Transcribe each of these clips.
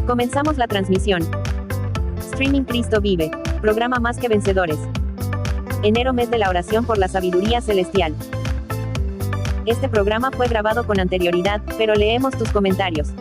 Comenzamos la transmisión. Streaming Cristo Vive. Programa Más que Vencedores. Enero, mes de la oración por la sabiduría celestial. Este programa fue grabado con anterioridad, pero leemos tus comentarios.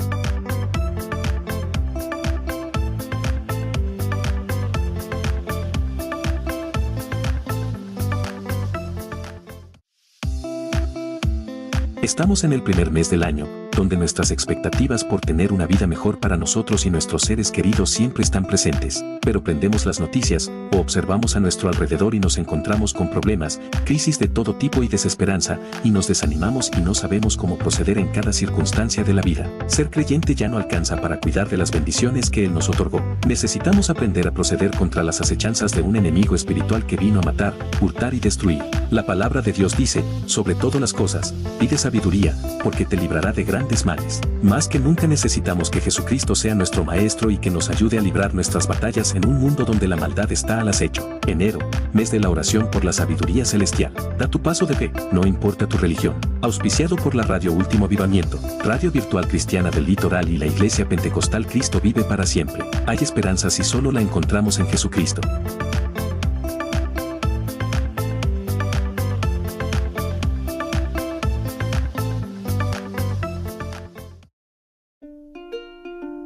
Estamos en el primer mes del año, donde nuestras expectativas por tener una vida mejor para nosotros y nuestros seres queridos siempre están presentes, pero prendemos las noticias, o observamos a nuestro alrededor y nos encontramos con problemas, crisis de todo tipo y desesperanza, y nos desanimamos y no sabemos cómo proceder en cada circunstancia de la vida. Ser creyente ya no alcanza para cuidar de las bendiciones que Él nos otorgó. Necesitamos aprender a proceder contra las acechanzas de un enemigo espiritual que vino a matar, hurtar y destruir. La palabra de Dios dice, sobre todas las cosas, pide sabiduría, porque te librará de grandes males. Más que nunca necesitamos que Jesucristo sea nuestro Maestro y que nos ayude a librar nuestras batallas en un mundo donde la maldad está al acecho. Enero, mes de la oración por la sabiduría celestial. Da tu paso de fe, no importa tu religión. Auspiciado por la Radio Último Avivamiento, Radio Virtual Cristiana del Litoral y la Iglesia Pentecostal Cristo Vive para Siempre. Hay esperanza si solo la encontramos en Jesucristo.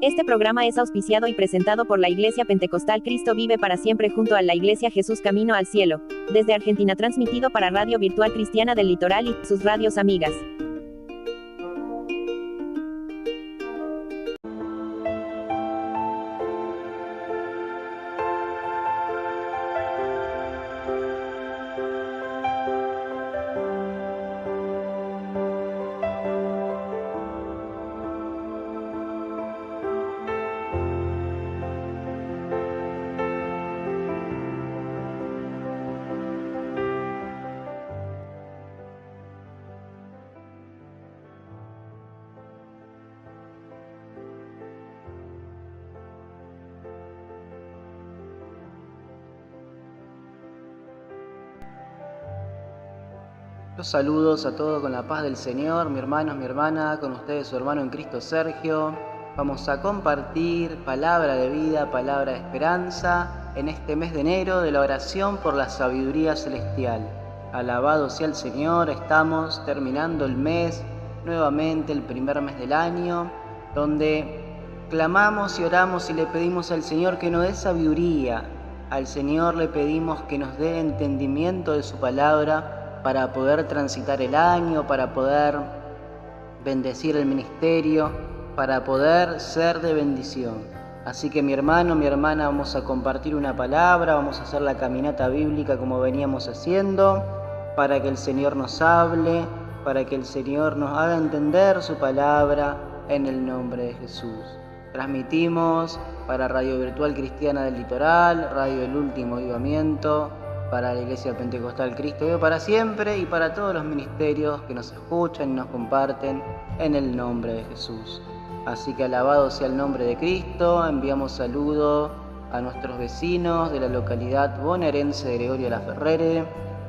Este programa es auspiciado y presentado por la Iglesia Pentecostal Cristo Vive para Siempre junto a la Iglesia Jesús Camino al Cielo, desde Argentina, transmitido para Radio Virtual Cristiana del Litoral y sus radios amigas. Los saludos a todos con la paz del Señor, mi hermano, mi hermana, con ustedes su hermano en Cristo Sergio. Vamos a compartir palabra de vida, palabra de esperanza en este mes de enero de la oración por la sabiduría celestial. Alabado sea el Señor, estamos terminando el mes, nuevamente el primer mes del año, donde clamamos y oramos y le pedimos al Señor que nos dé sabiduría. Al Señor le pedimos que nos dé entendimiento de su palabra, para poder transitar el año, para poder bendecir el ministerio, para poder ser de bendición. Así que mi hermano, mi hermana, vamos a compartir una palabra, vamos a hacer la caminata bíblica como veníamos haciendo, para que el Señor nos hable, para que el Señor nos haga entender su palabra en el nombre de Jesús. Transmitimos para Radio Virtual Cristiana del Litoral, Radio El Último Avivamiento, para la Iglesia Pentecostal Cristo Vive para Siempre y para todos los ministerios que nos escuchan y nos comparten en el nombre de Jesús. Así que alabado sea el nombre de Cristo, enviamos saludo a nuestros vecinos de la localidad bonaerense de Gregorio Laferrere,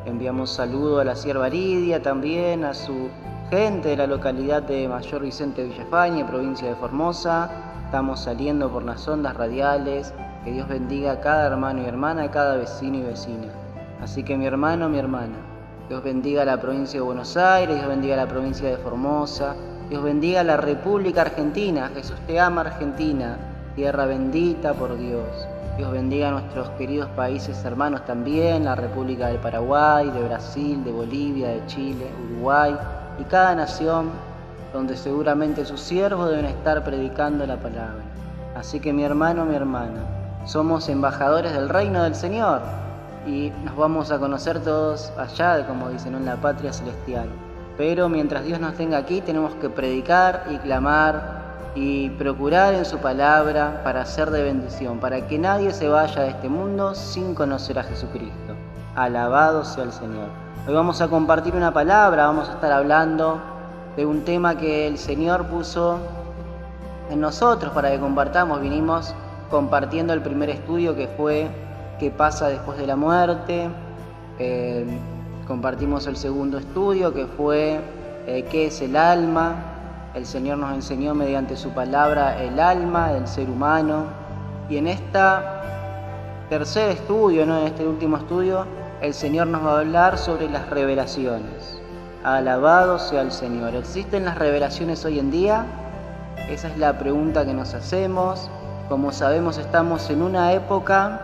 enviamos saludo a la sierva Lidia también, a su gente de la localidad de Mayor Vicente Villafañe, provincia de Formosa. Estamos saliendo por las ondas radiales, que Dios bendiga a cada hermano y hermana, a cada vecino y vecina. Así que mi hermano, mi hermana, Dios bendiga a la provincia de Buenos Aires, Dios bendiga a la provincia de Formosa, Dios bendiga a la República Argentina, Jesús te ama Argentina, tierra bendita por Dios. Dios bendiga a nuestros queridos países hermanos también, la República del Paraguay, de Brasil, de Bolivia, de Chile, Uruguay y cada nación donde seguramente sus siervos deben estar predicando la palabra. Así que mi hermano, mi hermana, somos embajadores del reino del Señor. Y nos vamos a conocer todos allá, como dicen, en la patria celestial. Pero mientras Dios nos tenga aquí, tenemos que predicar y clamar y procurar en su palabra para ser de bendición, para que nadie se vaya de este mundo sin conocer a Jesucristo. Alabado sea el Señor. Hoy vamos a compartir una palabra, vamos a estar hablando de un tema que el Señor puso en nosotros para que compartamos. Vinimos compartiendo el primer estudio que fue ¿qué pasa después de la muerte? Compartimos el segundo estudio que fue ¿qué es el alma? El Señor nos enseñó mediante su palabra el alma del ser humano. Y en este tercer estudio, en este último estudio, el Señor nos va a hablar sobre las revelaciones. Alabado sea el Señor. ¿Existen las revelaciones hoy en día? Esa es la pregunta que nos hacemos. Como sabemos, estamos en una época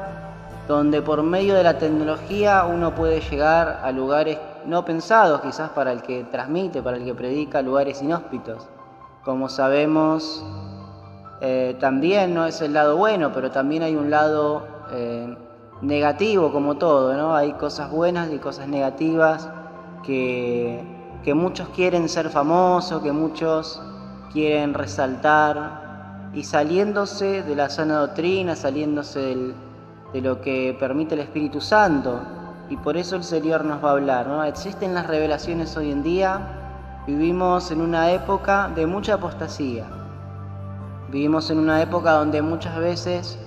donde por medio de la tecnología uno puede llegar a lugares no pensados, quizás para el que transmite, para el que predica, lugares inhóspitos. Como sabemos, también no es el lado bueno, pero también hay un lado negativo, como todo, ¿no? Hay cosas buenas y cosas negativas que muchos quieren ser famosos, que muchos quieren resaltar, y saliéndose de la sana doctrina, saliéndose de lo que permite el Espíritu Santo. Y por eso el Señor nos va a hablar, ¿no? Existen las revelaciones hoy en día. Vivimos en una época de mucha apostasía. Vivimos en una época donde muchas veces,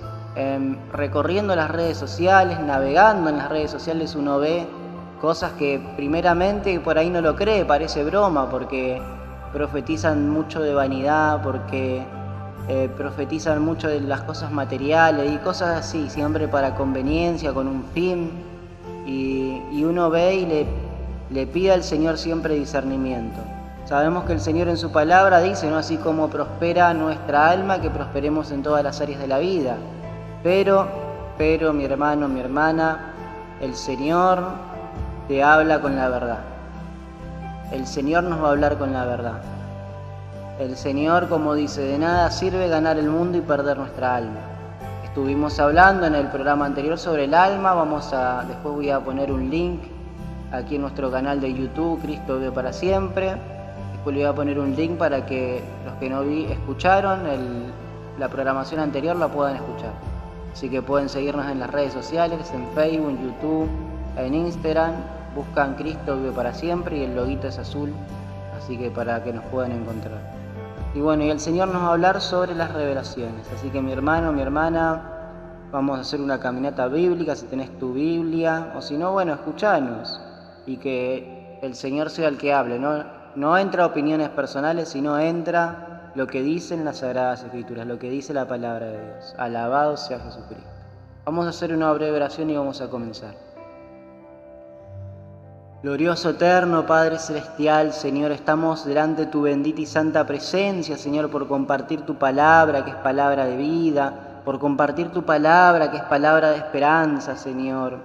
recorriendo las redes sociales, navegando en las redes sociales, uno ve cosas que primeramente por ahí no lo cree, parece broma, porque profetizan mucho de vanidad, porque profetizan mucho de las cosas materiales y cosas así, siempre para conveniencia, con un fin. Y uno ve y le pide al Señor siempre discernimiento. Sabemos que el Señor en su palabra dice, ¿no? Así como prospera nuestra alma, que prosperemos en todas las áreas de la vida. Pero, mi hermano, mi hermana, el Señor te habla con la verdad. El Señor nos va a hablar con la verdad. El Señor, como dice, de nada sirve ganar el mundo y perder nuestra alma. Estuvimos hablando en el programa anterior sobre el alma. Después voy a poner un link aquí en nuestro canal de YouTube, Cristo vive para siempre. Después le voy a poner un link para que los que no escucharon la programación anterior la puedan escuchar. Así que pueden seguirnos en las redes sociales, en Facebook, en YouTube, en Instagram. Buscan Cristo vive para siempre y el loguito es azul, así que para que nos puedan encontrar. Y bueno, y el Señor nos va a hablar sobre las revelaciones. Así que mi hermano, mi hermana, vamos a hacer una caminata bíblica, si tenés tu Biblia, o si no, bueno, escuchanos. Y que el Señor sea el que hable, no entra opiniones personales, sino entra lo que dicen las Sagradas Escrituras, lo que dice la palabra de Dios. Alabado sea Jesucristo. Vamos a hacer una breve oración y vamos a comenzar. Glorioso, eterno, Padre Celestial, Señor, estamos delante de tu bendita y santa presencia, Señor, por compartir tu palabra, que es palabra de vida, por compartir tu palabra, que es palabra de esperanza, Señor.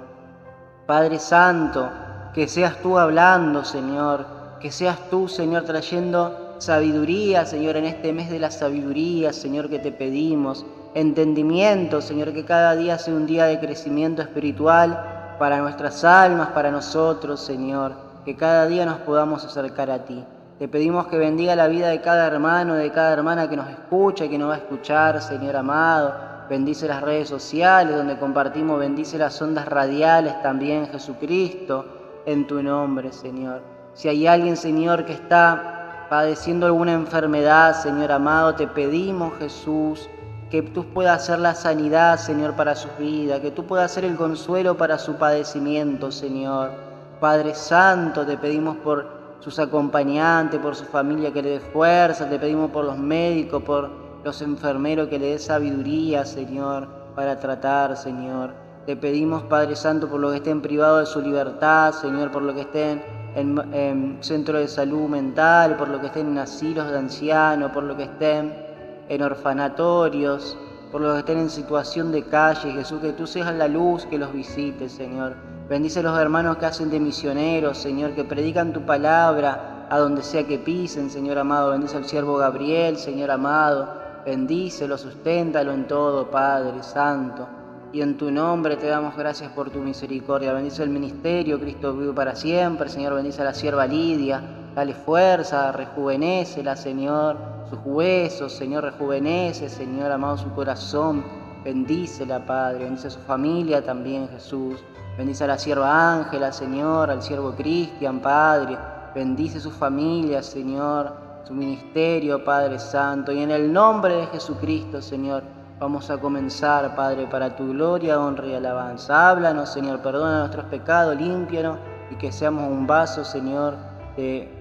Padre Santo, que seas tú hablando, Señor, que seas tú, Señor, trayendo sabiduría, Señor, en este mes de la sabiduría, Señor, que te pedimos, entendimiento, Señor, que cada día sea un día de crecimiento espiritual, para nuestras almas, para nosotros, Señor, que cada día nos podamos acercar a ti. Te pedimos que bendiga la vida de cada hermano, de cada hermana que nos escucha y que nos va a escuchar, Señor amado. Bendice las redes sociales donde compartimos, bendice las ondas radiales también, Jesucristo, en tu nombre, Señor. Si hay alguien, Señor, que está padeciendo alguna enfermedad, Señor amado, te pedimos, Jesús, que tú puedas hacer la sanidad, Señor, para sus vidas, que tú puedas hacer el consuelo para su padecimiento, Señor. Padre Santo, te pedimos por sus acompañantes, por su familia, que le dé fuerza, te pedimos por los médicos, por los enfermeros, que le dé sabiduría, Señor, para tratar, Señor. Te pedimos, Padre Santo, por los que estén privados de su libertad, Señor, por los que estén en centros de salud mental, por los que estén en asilos de ancianos, por los que estén en orfanatorios, por los que estén en situación de calle, Jesús, que tú seas la luz que los visites, Señor. Bendice a los hermanos que hacen de misioneros, Señor, que predican tu palabra a donde sea que pisen, Señor amado. Bendice al siervo Gabriel, Señor amado. Bendícelo, susténtalo en todo, Padre Santo. Y en tu nombre te damos gracias por tu misericordia. Bendice el ministerio, Cristo vive para siempre, Señor. Bendice a la sierva Lidia. Dale fuerza, rejuvenécela, Señor, sus huesos, Señor, rejuvenece, Señor, amado, su corazón. Bendícela, Padre, bendice a su familia también, Jesús. Bendice a la sierva Ángela, Señor, al siervo Cristian, Padre. Bendice su familia, Señor, su ministerio, Padre Santo. Y en el nombre de Jesucristo, Señor, vamos a comenzar, Padre, para tu gloria, honra y alabanza. Háblanos, Señor, perdona nuestros pecados, límpianos y que seamos un vaso, Señor, de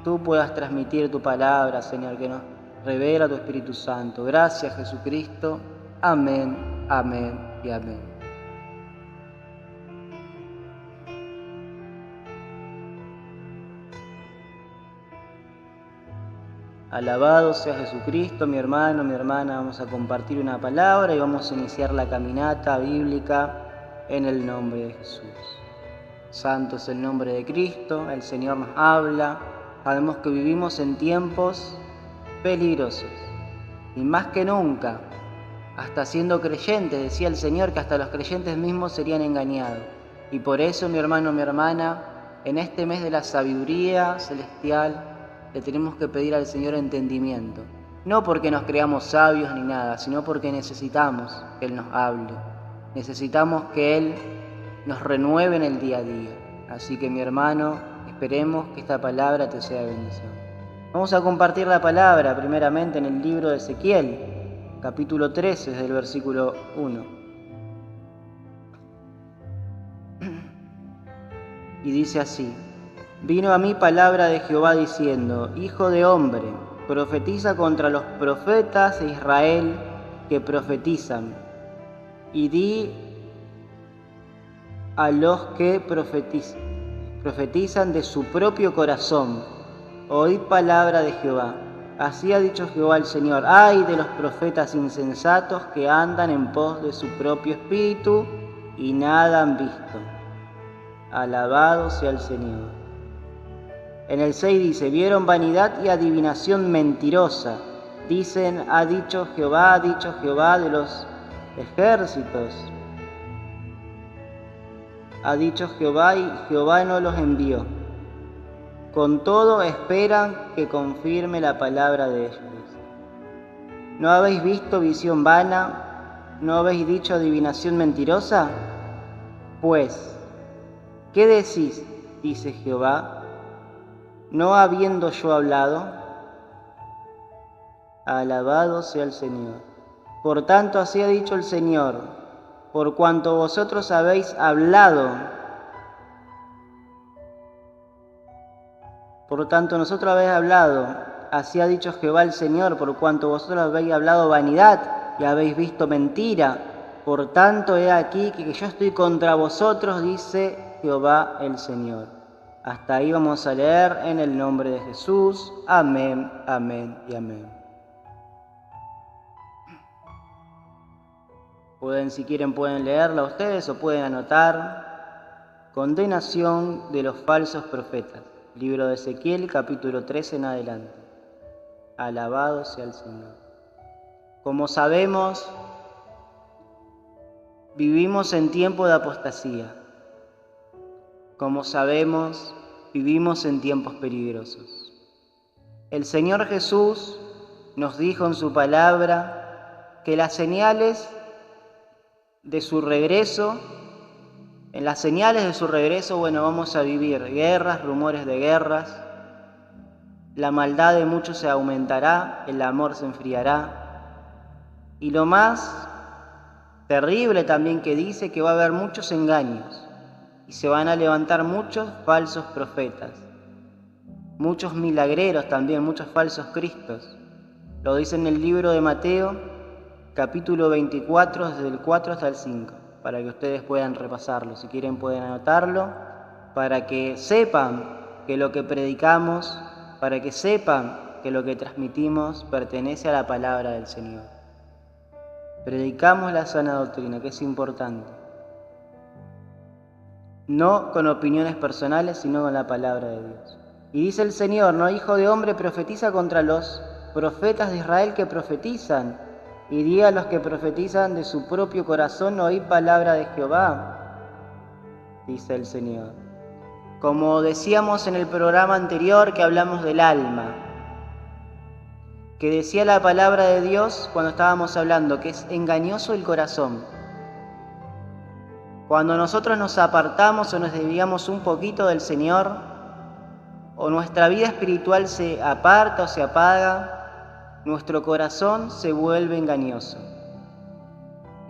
tú puedas transmitir tu palabra, Señor, que nos revela tu Espíritu Santo. Gracias, Jesucristo. Amén, amén y amén. Alabado sea Jesucristo, mi hermano, mi hermana. Vamos a compartir una palabra y vamos a iniciar la caminata bíblica en el nombre de Jesús. Santo es el nombre de Cristo, el Señor nos habla. Sabemos que vivimos en tiempos peligrosos y más que nunca, hasta siendo creyentes, decía el Señor que hasta los creyentes mismos serían engañados. Y por eso, mi hermano, mi hermana, en este mes de la sabiduría celestial, le tenemos que pedir al Señor entendimiento. No porque nos creamos sabios ni nada, sino porque necesitamos que Él nos hable. Necesitamos que Él nos renueve en el día a día. Así que, mi hermano, esperemos que esta palabra te sea de bendición. Vamos a compartir la palabra primeramente en el libro de Ezequiel, capítulo 13, desde el versículo 1. Y dice así: Vino a mí palabra de Jehová diciendo: Hijo de hombre, profetiza contra los profetas de Israel que profetizan, y di a los que profetizan de su propio corazón: Oíd palabra de Jehová. Así ha dicho Jehová el Señor: Ay de los profetas insensatos que andan en pos de su propio espíritu y nada han visto. Alabado sea el Señor. En el 6 dice: Vieron vanidad y adivinación mentirosa. Dicen: ha dicho Jehová de los ejércitos. Ha dicho Jehová y Jehová no los envió. Con todo esperan que confirme la palabra de ellos. ¿No habéis visto visión vana? ¿No habéis dicho adivinación mentirosa? Pues, ¿qué decís? Dice Jehová. ¿No habiendo yo hablado? Alabado sea el Señor. Por tanto, así ha dicho el Señor: por cuanto vosotros habéis hablado, por tanto nosotros habéis hablado, así ha dicho Jehová el Señor, por cuanto vosotros habéis hablado vanidad y habéis visto mentira, por tanto he aquí que yo estoy contra vosotros, dice Jehová el Señor. Hasta ahí vamos a leer en el nombre de Jesús. Amén, amén y amén. Si quieren pueden leerla ustedes o pueden anotar. Condenación de los falsos profetas. Libro de Ezequiel, capítulo 13 en adelante. Alabado sea el Señor. Como sabemos, vivimos en tiempo de apostasía. Como sabemos, vivimos en tiempos peligrosos. El Señor Jesús nos dijo en su palabra que las señales de su regreso, vamos a vivir guerras, rumores de guerras, la maldad de muchos se aumentará, el amor se enfriará, y lo más terrible también que dice que va a haber muchos engaños. Y se van a levantar muchos falsos profetas, muchos milagreros también, muchos falsos cristos. Lo dice en el libro de Mateo, capítulo 24, desde el 4 hasta el 5, para que ustedes puedan repasarlo. Si quieren pueden anotarlo, para que sepan que lo que predicamos, para que sepan que lo que transmitimos pertenece a la palabra del Señor. Predicamos la sana doctrina, que es importante. No con opiniones personales, sino con la palabra de Dios. Y dice el Señor: No, hijo de hombre, profetiza contra los profetas de Israel que profetizan, y di a los que profetizan de su propio corazón: oíd palabra de Jehová, dice el Señor. Como decíamos en el programa anterior que hablamos del alma, que decía la palabra de Dios cuando estábamos hablando que es engañoso el corazón. Cuando nosotros nos apartamos o nos desviamos un poquito del Señor, o nuestra vida espiritual se aparta o se apaga, nuestro corazón se vuelve engañoso.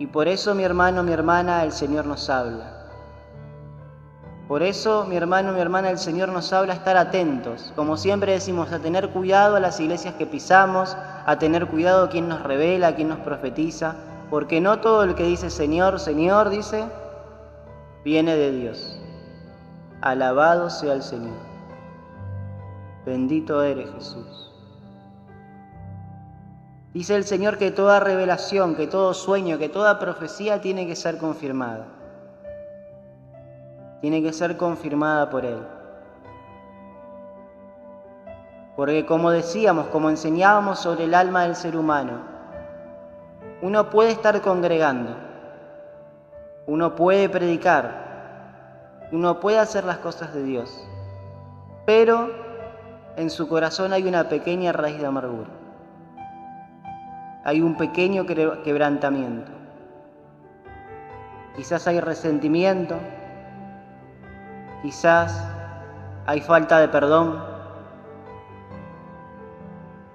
Y por eso, mi hermano, mi hermana, el Señor nos habla. Por eso, mi hermano, mi hermana, el Señor nos habla a estar atentos. Como siempre decimos, a tener cuidado a las iglesias que pisamos, a tener cuidado a quien nos revela, a quien nos profetiza, porque no todo el que dice Señor, Señor, dice, viene de Dios. Alabado sea el Señor. Bendito eres, Jesús. Dice el Señor que toda revelación, que todo sueño, que toda profecía tiene que ser confirmada. Tiene que ser confirmada por Él. Porque como decíamos, como enseñábamos sobre el alma del ser humano, uno puede estar congregando, uno puede predicar, uno puede hacer las cosas de Dios, pero en su corazón hay una pequeña raíz de amargura. Hay un pequeño quebrantamiento. Quizás hay resentimiento, quizás hay falta de perdón.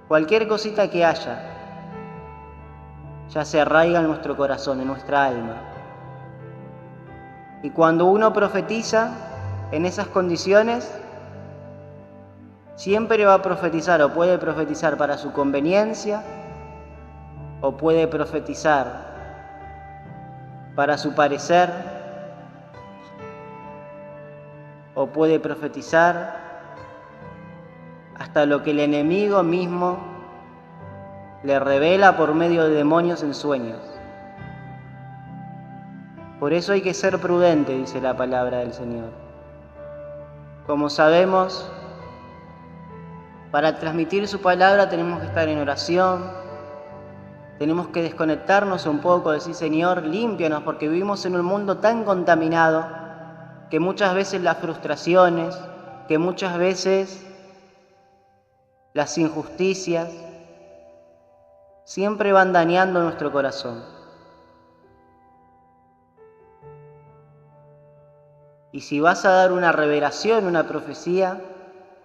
Cualquier cosita que haya, ya se arraiga en nuestro corazón, en nuestra alma. Y cuando uno profetiza en esas condiciones, siempre va a profetizar o puede profetizar para su conveniencia, o puede profetizar para su parecer, o puede profetizar hasta lo que el enemigo mismo le revela por medio de demonios en sueños. Por eso hay que ser prudente, dice la palabra del Señor. Como sabemos, para transmitir su palabra tenemos que estar en oración. Tenemos que desconectarnos un poco, decir, Señor, límpianos, porque vivimos en un mundo tan contaminado que muchas veces las frustraciones, que muchas veces las injusticias, siempre van dañando nuestro corazón. Y si vas a dar una revelación, una profecía,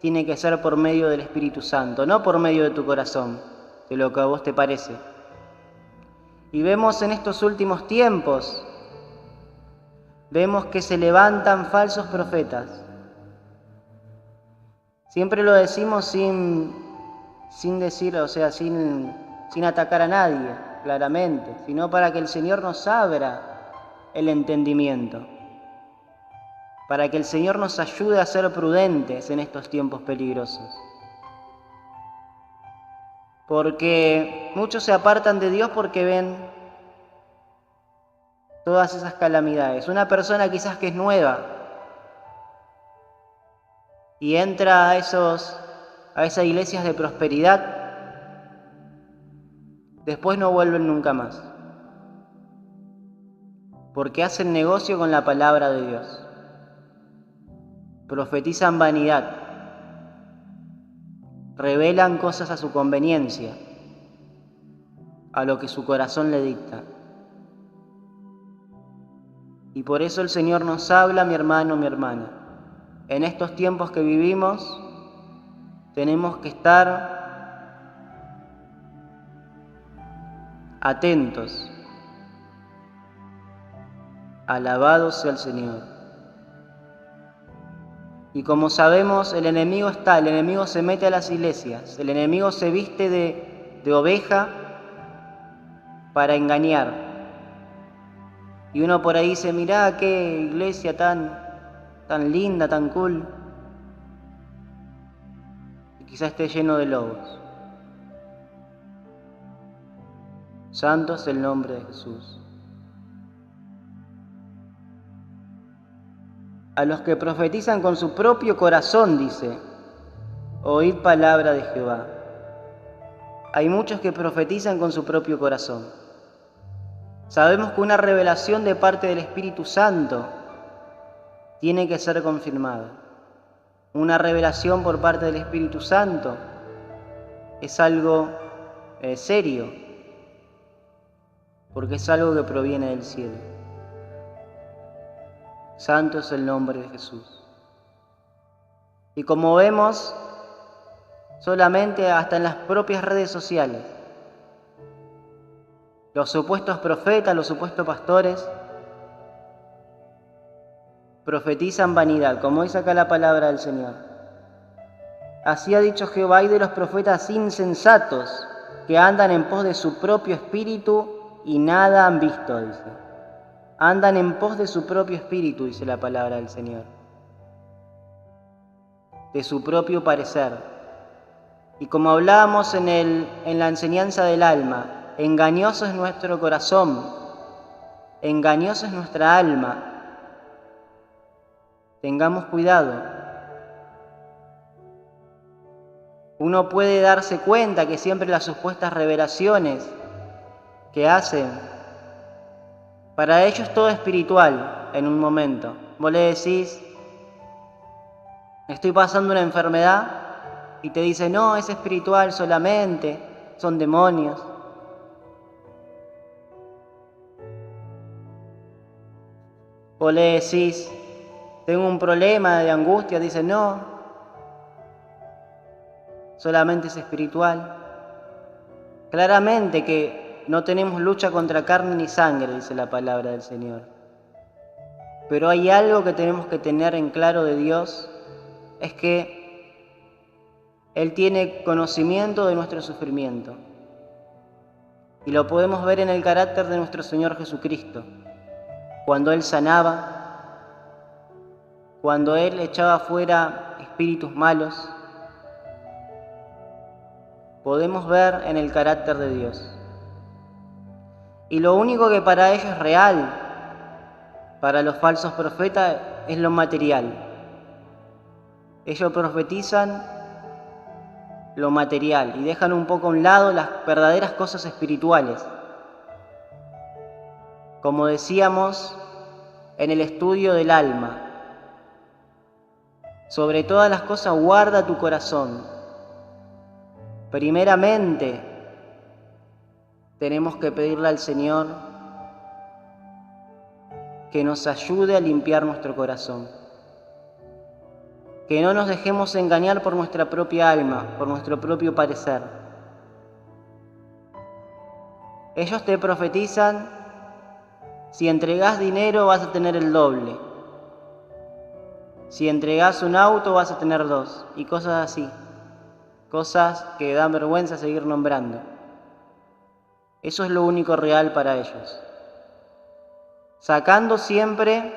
tiene que ser por medio del Espíritu Santo, no por medio de tu corazón, de lo que a vos te parece. Y vemos en estos últimos tiempos, vemos que se levantan falsos profetas. Siempre lo decimos sin decir, o sea, sin atacar a nadie, claramente, sino para que el Señor nos abra el entendimiento, para que el Señor nos ayude a ser prudentes en estos tiempos peligrosos. Porque muchos se apartan de Dios porque ven todas esas calamidades. Una persona quizás que es nueva y entra a esas iglesias de prosperidad, después no vuelven nunca más, porque hacen negocio con la palabra de Dios, profetizan vanidad, revelan cosas a su conveniencia, a lo que su corazón le dicta. Y por eso el Señor nos habla, mi hermano, mi hermana. En estos tiempos que vivimos, tenemos que estar atentos. Alabado sea el Señor. Y como sabemos, el enemigo se mete a las iglesias, el enemigo se viste de oveja para engañar. Y uno por ahí dice, mirá qué iglesia tan linda, tan cool. Y quizás esté lleno de lobos. Santo es el nombre de Jesús. A los que profetizan con su propio corazón, dice, oíd palabra de Jehová. Hay muchos que profetizan con su propio corazón. Sabemos que una revelación de parte del Espíritu Santo tiene que ser confirmada. Una revelación por parte del Espíritu Santo es algo serio, porque es algo que proviene del cielo. Santo es el nombre de Jesús. Y como vemos, solamente hasta en las propias redes sociales, los supuestos profetas, los supuestos pastores, profetizan vanidad, como dice acá la palabra del Señor. Así ha dicho Jehová: hay de los profetas insensatos que andan en pos de su propio espíritu y nada han visto, dice. Andan en pos de su propio espíritu, dice la palabra del Señor. De su propio parecer. Y como hablábamos en la enseñanza del alma, engañoso es nuestro corazón, engañosa es nuestra alma. Tengamos cuidado. Uno puede darse cuenta que siempre las supuestas revelaciones que hacen, para ellos todo es espiritual en un momento. Vos le decís: estoy pasando una enfermedad, y te dice: no, es espiritual solamente, son demonios. Vos le decís: tengo un problema de angustia, dice: no, solamente es espiritual. Claramente que no tenemos lucha contra carne ni sangre, dice la palabra del Señor. Pero hay algo que tenemos que tener en claro de Dios, es que Él tiene conocimiento de nuestro sufrimiento. Y lo podemos ver en el carácter de nuestro Señor Jesucristo. Cuando Él sanaba, cuando Él echaba fuera espíritus malos, podemos ver en el carácter de Dios. Y lo único que para ellos es real, para los falsos profetas, es lo material. Ellos profetizan lo material y dejan un poco a un lado las verdaderas cosas espirituales. Como decíamos en el estudio del alma, sobre todas las cosas guarda tu corazón. Primeramente, tenemos que pedirle al Señor que nos ayude a limpiar nuestro corazón. Que no nos dejemos engañar por nuestra propia alma, por nuestro propio parecer. Ellos te profetizan: si entregás dinero vas a tener el doble. Si entregás un auto vas a tener 2. Y cosas así. Cosas que dan vergüenza seguir nombrando. Eso es lo único real para ellos. Sacando siempre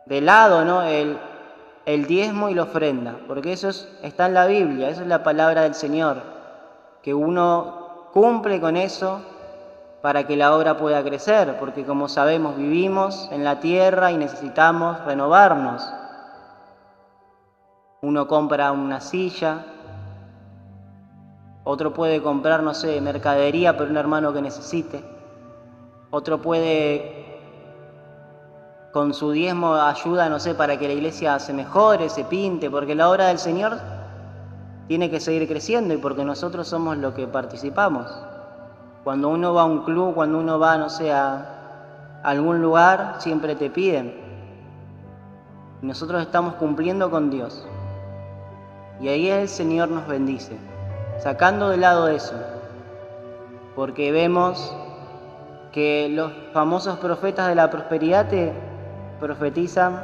de lado, ¿no?, el diezmo y la ofrenda, porque eso está en la Biblia, eso es la palabra del Señor, que uno cumple con eso para que la obra pueda crecer, porque como sabemos vivimos en la tierra y necesitamos renovarnos. Uno compra una silla, otro puede comprar, no sé, mercadería para un hermano que necesite, otro puede con su diezmo ayuda, no sé, para que la iglesia se mejore, se pinte, porque la obra del Señor tiene que seguir creciendo y porque nosotros somos los que participamos. Cuando uno va a un club, cuando uno va, no sé, a algún lugar, siempre te piden. Y nosotros estamos cumpliendo con Dios. Y ahí el Señor nos bendice, sacando de lado eso, porque vemos que los famosos profetas de la prosperidad te profetizan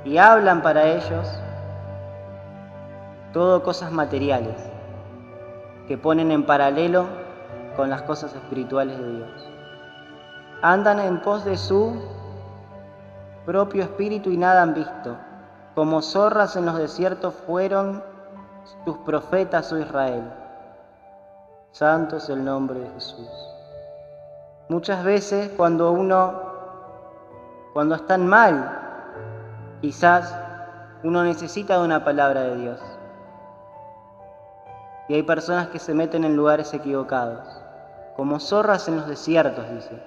y hablan para ellos todo cosas materiales que ponen en paralelo con las cosas espirituales de Dios. Andan en pos de su propio espíritu y nada han visto. Como zorras en los desiertos fueron tus profetas, oh Israel. Santo es el nombre de Jesús. Muchas veces cuando están mal, quizás uno necesita de una palabra de Dios. Y hay personas que se meten en lugares equivocados, como zorras en los desiertos, dice.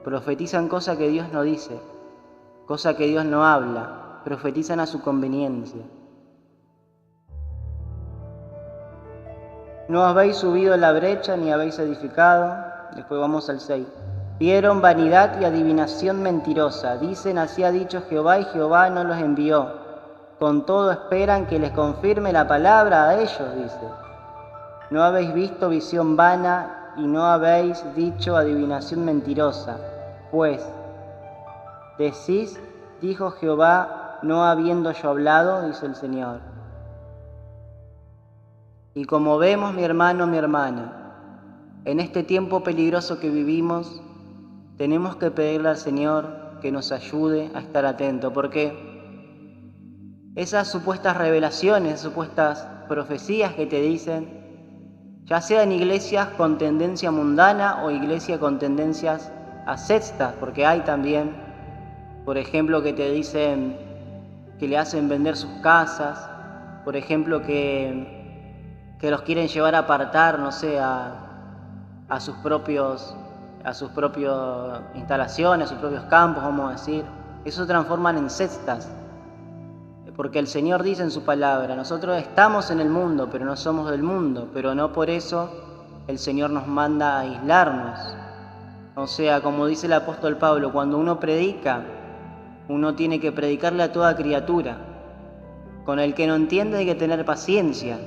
Profetizan cosas que Dios no dice, cosas que Dios no habla, profetizan a su conveniencia. No habéis subido la brecha ni habéis edificado. Después vamos al 6. Vieron vanidad y adivinación mentirosa. Dicen: así ha dicho Jehová, y Jehová no los envió. Con todo esperan que les confirme la palabra a ellos, dice. No habéis visto visión vana y no habéis dicho adivinación mentirosa. Pues decís dijo Jehová, no habiendo yo hablado, dice el Señor. Y como vemos, mi hermano, mi hermana, en este tiempo peligroso que vivimos, tenemos que pedirle al Señor que nos ayude a estar atentos, porque esas supuestas revelaciones, supuestas profecías que te dicen, ya sea en iglesias con tendencia mundana o iglesias con tendencias ascetas, porque hay también, por ejemplo, que te dicen que le hacen vender sus casas, por ejemplo, que los quieren llevar a apartar, no sé, a sus propias instalaciones, a sus propios campos, vamos a decir. Eso se transforman en sectas, porque el Señor dice en su palabra, nosotros estamos en el mundo, pero no somos del mundo, pero no por eso el Señor nos manda a aislarnos. O sea, como dice el apóstol Pablo, cuando uno predica, uno tiene que predicarle a toda criatura. Con el que no entiende hay que tener paciencia.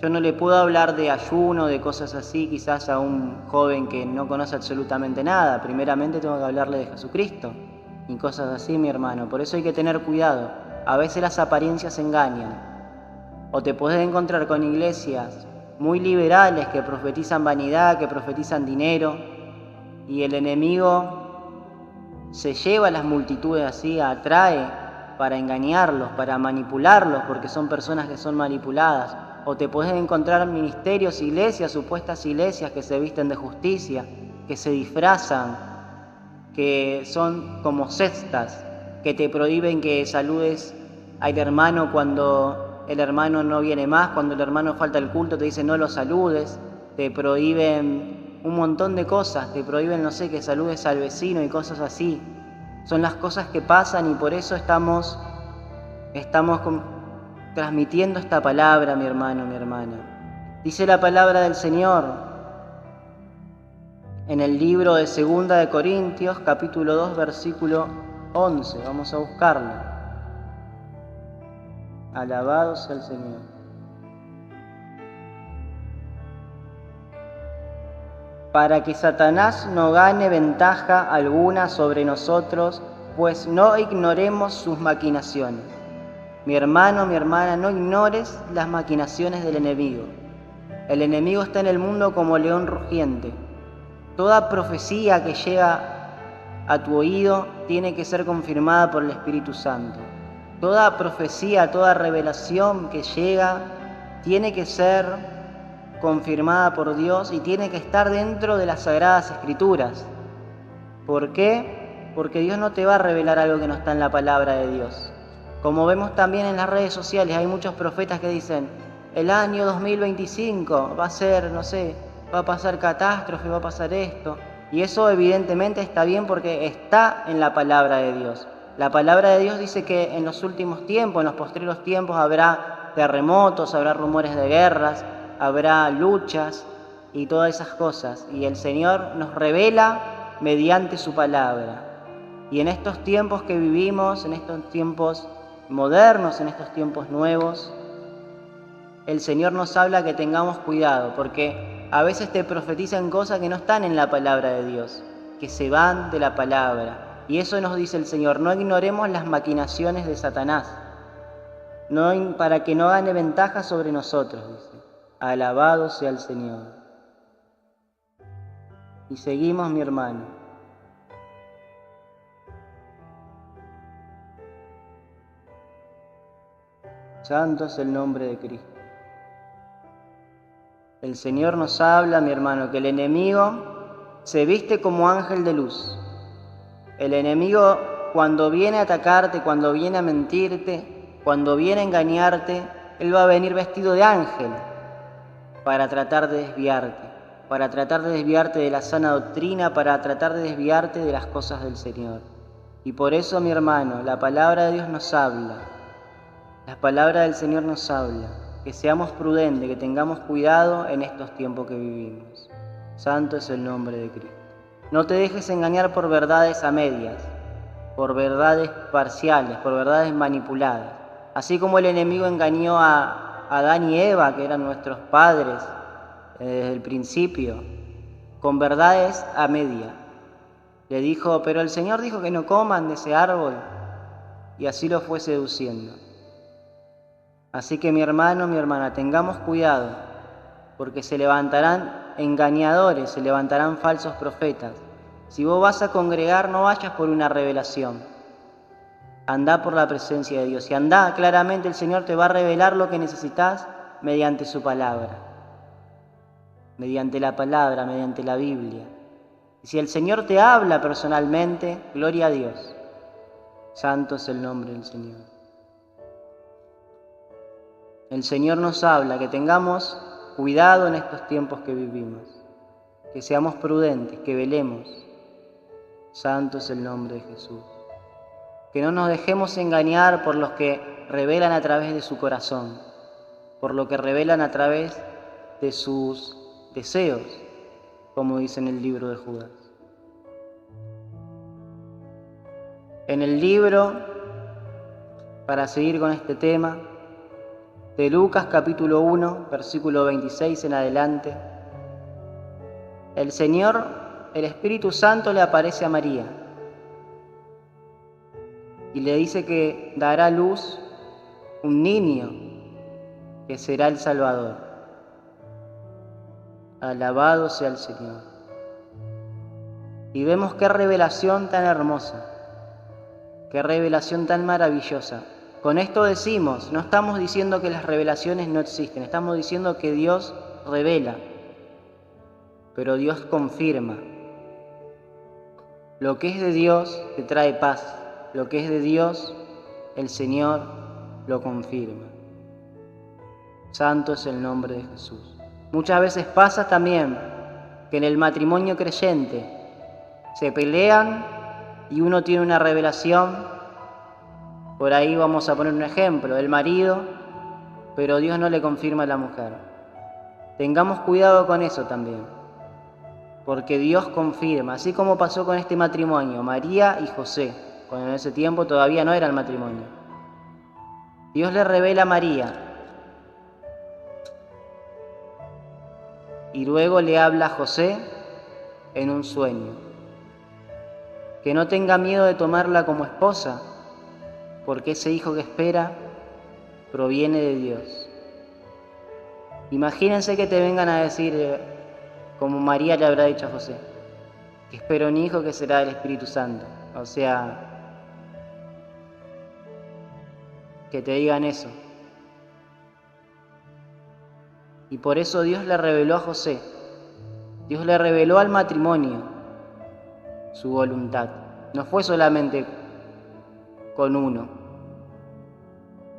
Yo no le puedo hablar de ayuno, de cosas así, quizás a un joven que no conoce absolutamente nada. Primeramente tengo que hablarle de Jesucristo y cosas así, mi hermano. Por eso hay que tener cuidado. A veces las apariencias engañan. O te podés encontrar con iglesias muy liberales que profetizan vanidad, que profetizan dinero, y el enemigo se lleva a las multitudes así, atrae para engañarlos, para manipularlos, porque son personas que son manipuladas. O te podés encontrar ministerios, iglesias, supuestas iglesias que se visten de justicia, que se disfrazan, que son como sectas, que te prohíben que saludes al hermano cuando el hermano no viene más, cuando el hermano falta el culto te dicen no lo saludes, te prohíben un montón de cosas, te prohíben, no sé, que saludes al vecino y cosas así. Son las cosas que pasan y por eso estamos transmitiendo esta palabra, mi hermano, mi hermana. Dice la palabra del Señor en el libro de 2 de Corintios, capítulo 2, versículo 11. Vamos a buscarlo. Alabado sea el Señor. Para que Satanás no gane ventaja alguna sobre nosotros, pues no ignoremos sus maquinaciones. Mi hermano, mi hermana, no ignores las maquinaciones del enemigo. El enemigo está en el mundo como león rugiente. Toda profecía que llega a tu oído tiene que ser confirmada por el Espíritu Santo. Toda profecía, toda revelación que llega tiene que ser confirmada por Dios y tiene que estar dentro de las Sagradas Escrituras. ¿Por qué? Porque Dios no te va a revelar algo que no está en la palabra de Dios. Como vemos también en las redes sociales, hay muchos profetas que dicen, el año 2025 va a ser, no sé, va a pasar catástrofe, va a pasar esto. Y eso evidentemente está bien porque está en la palabra de Dios. La palabra de Dios dice que en los últimos tiempos, en los postreros tiempos, habrá terremotos, habrá rumores de guerras, habrá luchas y todas esas cosas. Y el Señor nos revela mediante su palabra. Y en estos tiempos que vivimos, en estos tiempos modernos, en estos tiempos nuevos, el Señor nos habla que tengamos cuidado, porque a veces te profetizan cosas que no están en la palabra de Dios, que se van de la palabra. Y eso nos dice el Señor, no ignoremos las maquinaciones de Satanás, para que no gane ventaja sobre nosotros, dice. Alabado sea el Señor. Y seguimos, mi hermano. Santo es el nombre de Cristo. El Señor nos habla, mi hermano, que el enemigo se viste como ángel de luz. El enemigo, cuando viene a atacarte, cuando viene a mentirte, cuando viene a engañarte, él va a venir vestido de ángel para tratar de desviarte de la sana doctrina, para tratar de desviarte de las cosas del Señor. Y por eso, mi hermano, la palabra de Dios nos habla. La palabra del Señor nos habla, que seamos prudentes, que tengamos cuidado en estos tiempos que vivimos. Santo es el nombre de Cristo. No te dejes engañar por verdades a medias, por verdades parciales, por verdades manipuladas. Así como el enemigo engañó a Adán y Eva, que eran nuestros padres desde el principio, con verdades a media. Le dijo, pero el Señor dijo que no coman de ese árbol. y así lo fue seduciendo. Así que mi hermano, mi hermana, tengamos cuidado, porque se levantarán engañadores, se levantarán falsos profetas. Si vos vas a congregar, no vayas por una revelación. Andá por la presencia de Dios. Y andá, claramente el Señor te va a revelar lo que necesitas mediante su palabra. Mediante la palabra, mediante la Biblia. Y si el Señor te habla personalmente, gloria a Dios. Santo es el nombre del Señor. El Señor nos habla, que tengamos cuidado en estos tiempos que vivimos, que seamos prudentes, que velemos. Santo es el nombre de Jesús. Que no nos dejemos engañar por los que revelan a través de su corazón, por lo que revelan a través de sus deseos, como dice en el libro de Judas. En el libro, para seguir con este tema, de Lucas capítulo 1, versículo 26 en adelante, el Señor, el Espíritu Santo le aparece a María y le dice que dará a luz un niño que será el Salvador. Alabado sea el Señor. Y vemos qué revelación tan hermosa, qué revelación tan maravillosa. Con esto decimos, no estamos diciendo que las revelaciones no existen, estamos diciendo que Dios revela, pero Dios confirma. Lo que es de Dios te trae paz, lo que es de Dios, el Señor lo confirma. Santo es el nombre de Jesús. Muchas veces pasa también que en el matrimonio creyente se pelean y uno tiene una revelación. Por ahí vamos a poner un ejemplo, el marido, pero Dios no le confirma a la mujer. Tengamos cuidado con eso también, porque Dios confirma, así como pasó con este matrimonio, María y José, cuando en ese tiempo todavía no era el matrimonio. Dios le revela a María y luego le habla a José en un sueño, que no tenga miedo de tomarla como esposa, porque ese hijo que espera proviene de Dios. Imagínense que te vengan a decir, como María le habrá dicho a José, que espera un hijo que será del Espíritu Santo. O sea, que te digan eso. Y por eso Dios le reveló a José, Dios le reveló al matrimonio su voluntad. No fue solamente con uno.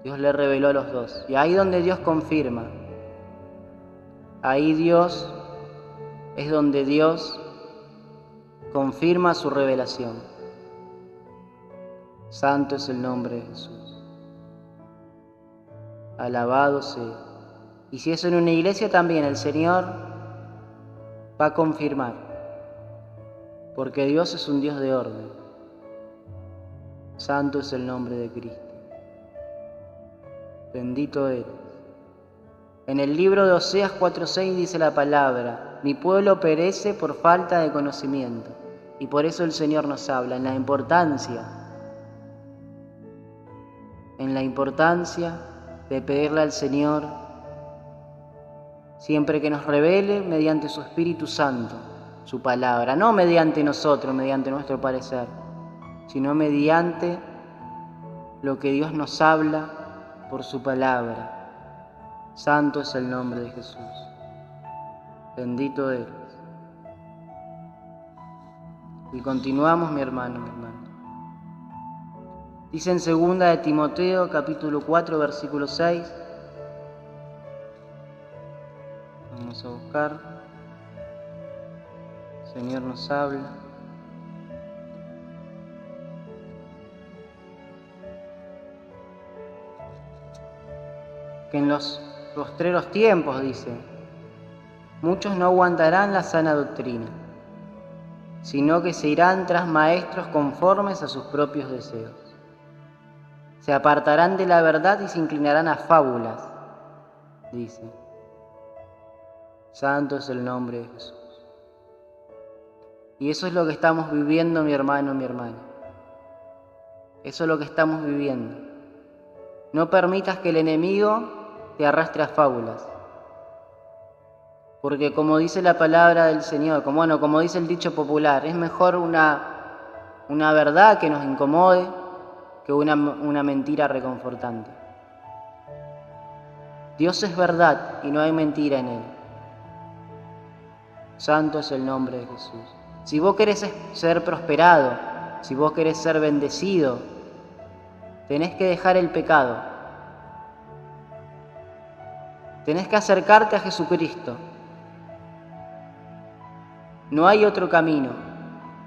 Dios le reveló a los dos. Y ahí donde Dios confirma. Ahí Dios es donde Dios confirma su revelación. Santo es el nombre de Jesús. Alabado sea. Y si es en una iglesia también, el Señor va a confirmar. Porque Dios es un Dios de orden. Santo es el nombre de Cristo. Bendito eres. En el libro de Oseas 4:6 dice la palabra: mi pueblo perece por falta de conocimiento. Y por eso el Señor nos habla en la importancia de pedirle al Señor siempre que nos revele mediante su Espíritu Santo, su palabra, no mediante nosotros, mediante nuestro parecer, sino mediante lo que Dios nos habla por su palabra. Santo es el nombre de Jesús. Bendito eres. Y continuamos, mi hermano, mi hermana. Dice en 2 de Timoteo, capítulo 4, versículo 6. Vamos a buscar. El Señor nos habla. Que en los postreros tiempos, dice, muchos no aguantarán la sana doctrina, sino que se irán tras maestros conformes a sus propios deseos. Se apartarán de la verdad y se inclinarán a fábulas, dice. Santo es el nombre de Jesús. Y eso es lo que estamos viviendo, mi hermano, mi hermana. Eso es lo que estamos viviendo. No permitas que el enemigo te arrastre a fábulas. Porque como dice la palabra del Señor, como dice el dicho popular, es mejor una verdad que nos incomode que una mentira reconfortante. Dios es verdad y no hay mentira en Él. Santo es el nombre de Jesús. Si vos querés ser prosperado, si vos querés ser bendecido, tenés que dejar el pecado. Tenés que acercarte a Jesucristo. No hay otro camino,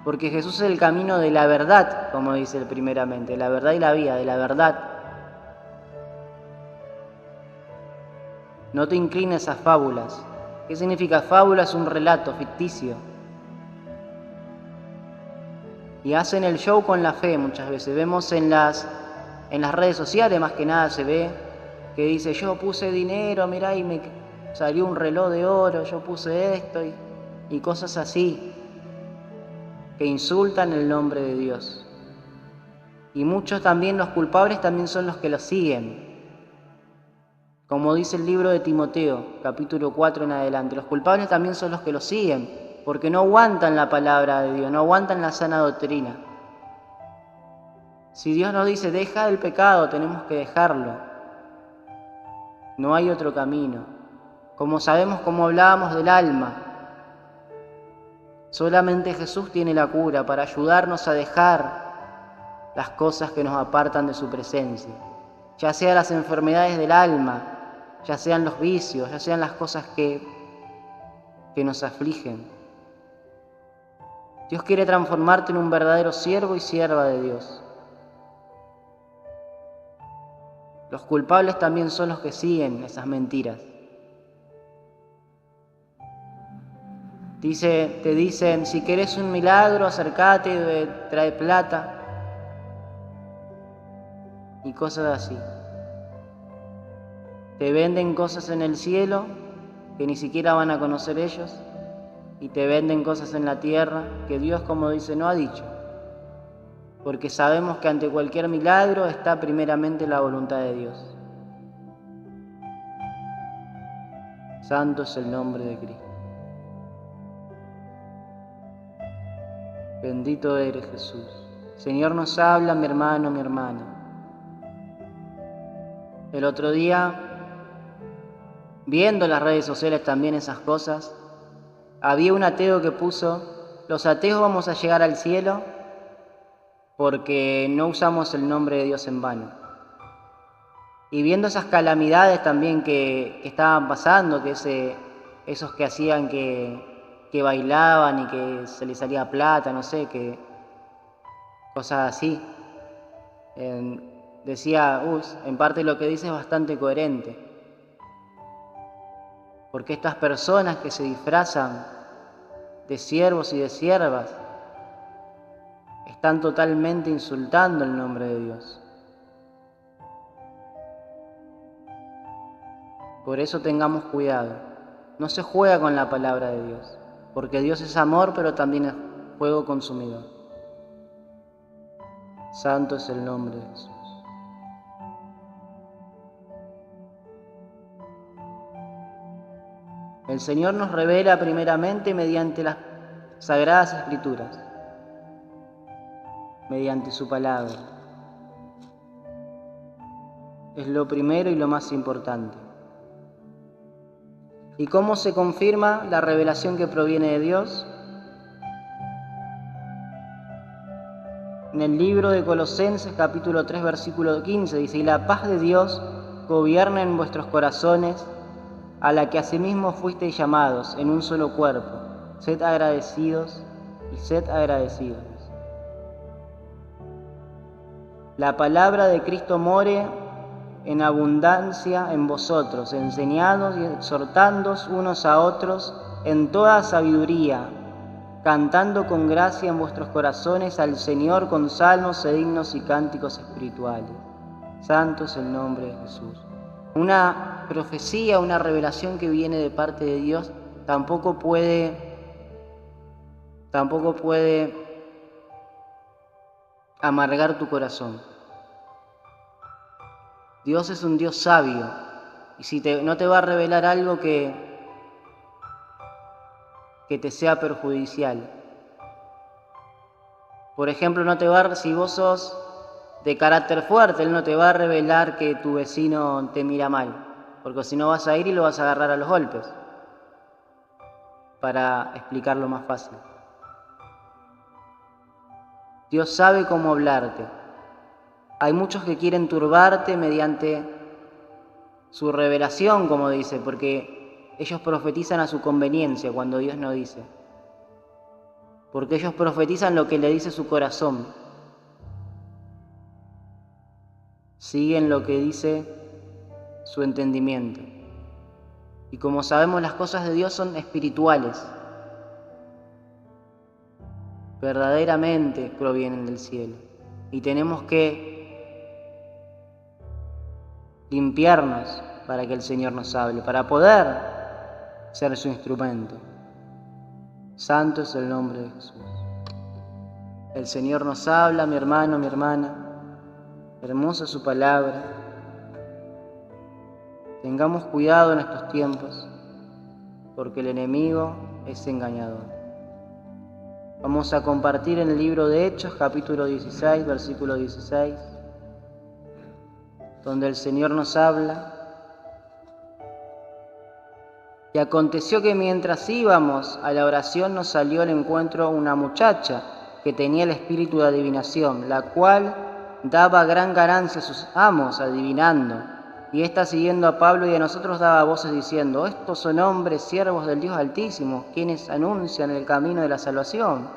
porque Jesús es el camino de la verdad, como dice primeramente, la verdad y la vida, de la verdad. No te inclines a fábulas. ¿Qué significa fábula? Es un relato ficticio. Y hacen el show con la fe muchas veces. Vemos en las redes sociales, más que nada se ve, que dice, yo puse dinero, mirá, y me salió un reloj de oro, yo puse esto, y cosas así, que insultan el nombre de Dios. Y muchos también, los culpables también son los que lo siguen. Como dice el libro de Timoteo, capítulo 4 en adelante, los culpables también son los que lo siguen, porque no aguantan la palabra de Dios, no aguantan la sana doctrina. Si Dios nos dice, deja el pecado, tenemos que dejarlo. No hay otro camino. Como sabemos, como hablábamos del alma, solamente Jesús tiene la cura para ayudarnos a dejar las cosas que nos apartan de su presencia, ya sean las enfermedades del alma, ya sean los vicios, ya sean las cosas que nos afligen. Dios quiere transformarte en un verdadero siervo y sierva de Dios. Los culpables también son los que siguen esas mentiras. Te dicen, si querés un milagro, acércate, trae plata y cosas así. Te venden cosas en el cielo que ni siquiera van a conocer ellos y te venden cosas en la tierra que Dios, como dice, no ha dicho. Porque sabemos que ante cualquier milagro está primeramente la voluntad de Dios. Santo es el nombre de Cristo. Bendito eres, Jesús. Señor nos habla, mi hermano, mi hermana. El otro día, viendo las redes sociales también esas cosas, había un ateo que puso, los ateos vamos a llegar al cielo porque no usamos el nombre de Dios en vano. Y viendo esas calamidades también que estaban pasando, que esos que hacían que bailaban y que se les salía plata, no sé, que cosas así. Decía, en parte lo que dice es bastante coherente. Porque estas personas que se disfrazan de siervos y de siervas están totalmente insultando el nombre de Dios. Por eso tengamos cuidado. No se juega con la palabra de Dios, porque Dios es amor, pero también es fuego consumidor. Santo es el nombre de Jesús. El Señor nos revela primeramente mediante las Sagradas Escrituras, mediante su palabra. Es lo primero y lo más importante. ¿Y cómo se confirma la revelación que proviene de Dios? En el libro de Colosenses, capítulo 3, versículo 15, dice, y la paz de Dios gobierna en vuestros corazones, a la que asimismo fuisteis llamados en un solo cuerpo. Sed agradecidos y sed agradecidos. La palabra de Cristo more en abundancia en vosotros, enseñados y exhortándoos unos a otros en toda sabiduría, cantando con gracia en vuestros corazones al Señor con salmos e himnos y cánticos espirituales. Santo es el nombre de Jesús. Una profecía, una revelación que viene de parte de Dios tampoco puede amargar tu corazón. Dios es un Dios sabio, y si no te va a revelar algo que te sea perjudicial. Por ejemplo, si vos sos de carácter fuerte, Él no te va a revelar que tu vecino te mira mal, porque si no vas a ir y lo vas a agarrar a los golpes, para explicarlo más fácil. Dios sabe cómo hablarte. Hay muchos que quieren turbarte mediante su revelación, como dice, porque ellos profetizan a su conveniencia cuando Dios no dice. Porque ellos profetizan lo que le dice su corazón. Siguen lo que dice su entendimiento. Y como sabemos, las cosas de Dios son espirituales. Verdaderamente provienen del cielo. Y tenemos que limpiarnos para que el Señor nos hable, para poder ser su instrumento. Santo es el nombre de Jesús. El Señor nos habla, mi hermano, mi hermana. Hermosa su palabra. Tengamos cuidado en estos tiempos, porque el enemigo es engañador. Vamos a compartir en el libro de Hechos, capítulo 16, versículo 16, donde el Señor nos habla. Y aconteció que mientras íbamos a la oración nos salió al encuentro una muchacha que tenía el espíritu de adivinación, la cual daba gran ganancia a sus amos adivinando. Y ésta, siguiendo a Pablo y a nosotros, daba voces diciendo: estos son hombres siervos del Dios Altísimo, quienes anuncian el camino de la salvación.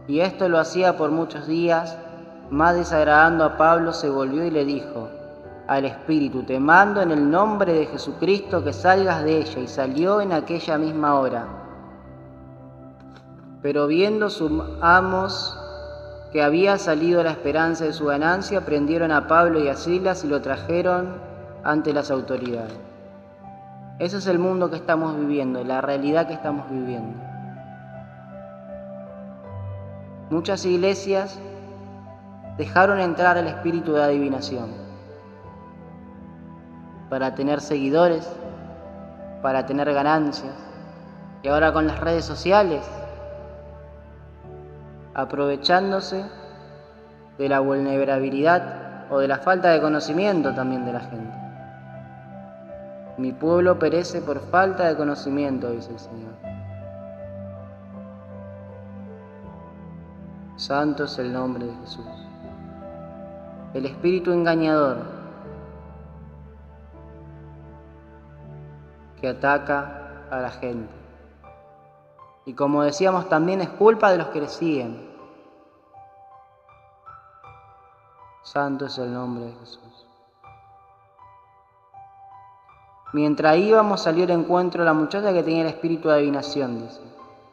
Y esto lo hacía por muchos días. Más desagradando a Pablo, se volvió y le dijo al espíritu: te mando en el nombre de Jesucristo que salgas de ella. Y salió en aquella misma hora. Pero viendo sus amos que había salido la esperanza de su ganancia, prendieron a Pablo y a Silas y lo trajeron ante las autoridades. Ese es el mundo que estamos viviendo, la realidad que estamos viviendo. Muchas iglesias dejaron entrar el espíritu de adivinación para tener seguidores, para tener ganancias, y ahora con las redes sociales, aprovechándose de la vulnerabilidad o de la falta de conocimiento también de la gente. Mi pueblo perece por falta de conocimiento, dice el Señor. Santo es el nombre de Jesús. El espíritu engañador que ataca a la gente. Y como decíamos, también es culpa de los que le siguen. Santo es el nombre de Jesús. Mientras íbamos, salió al encuentro la muchacha que tenía el espíritu de adivinación, dice.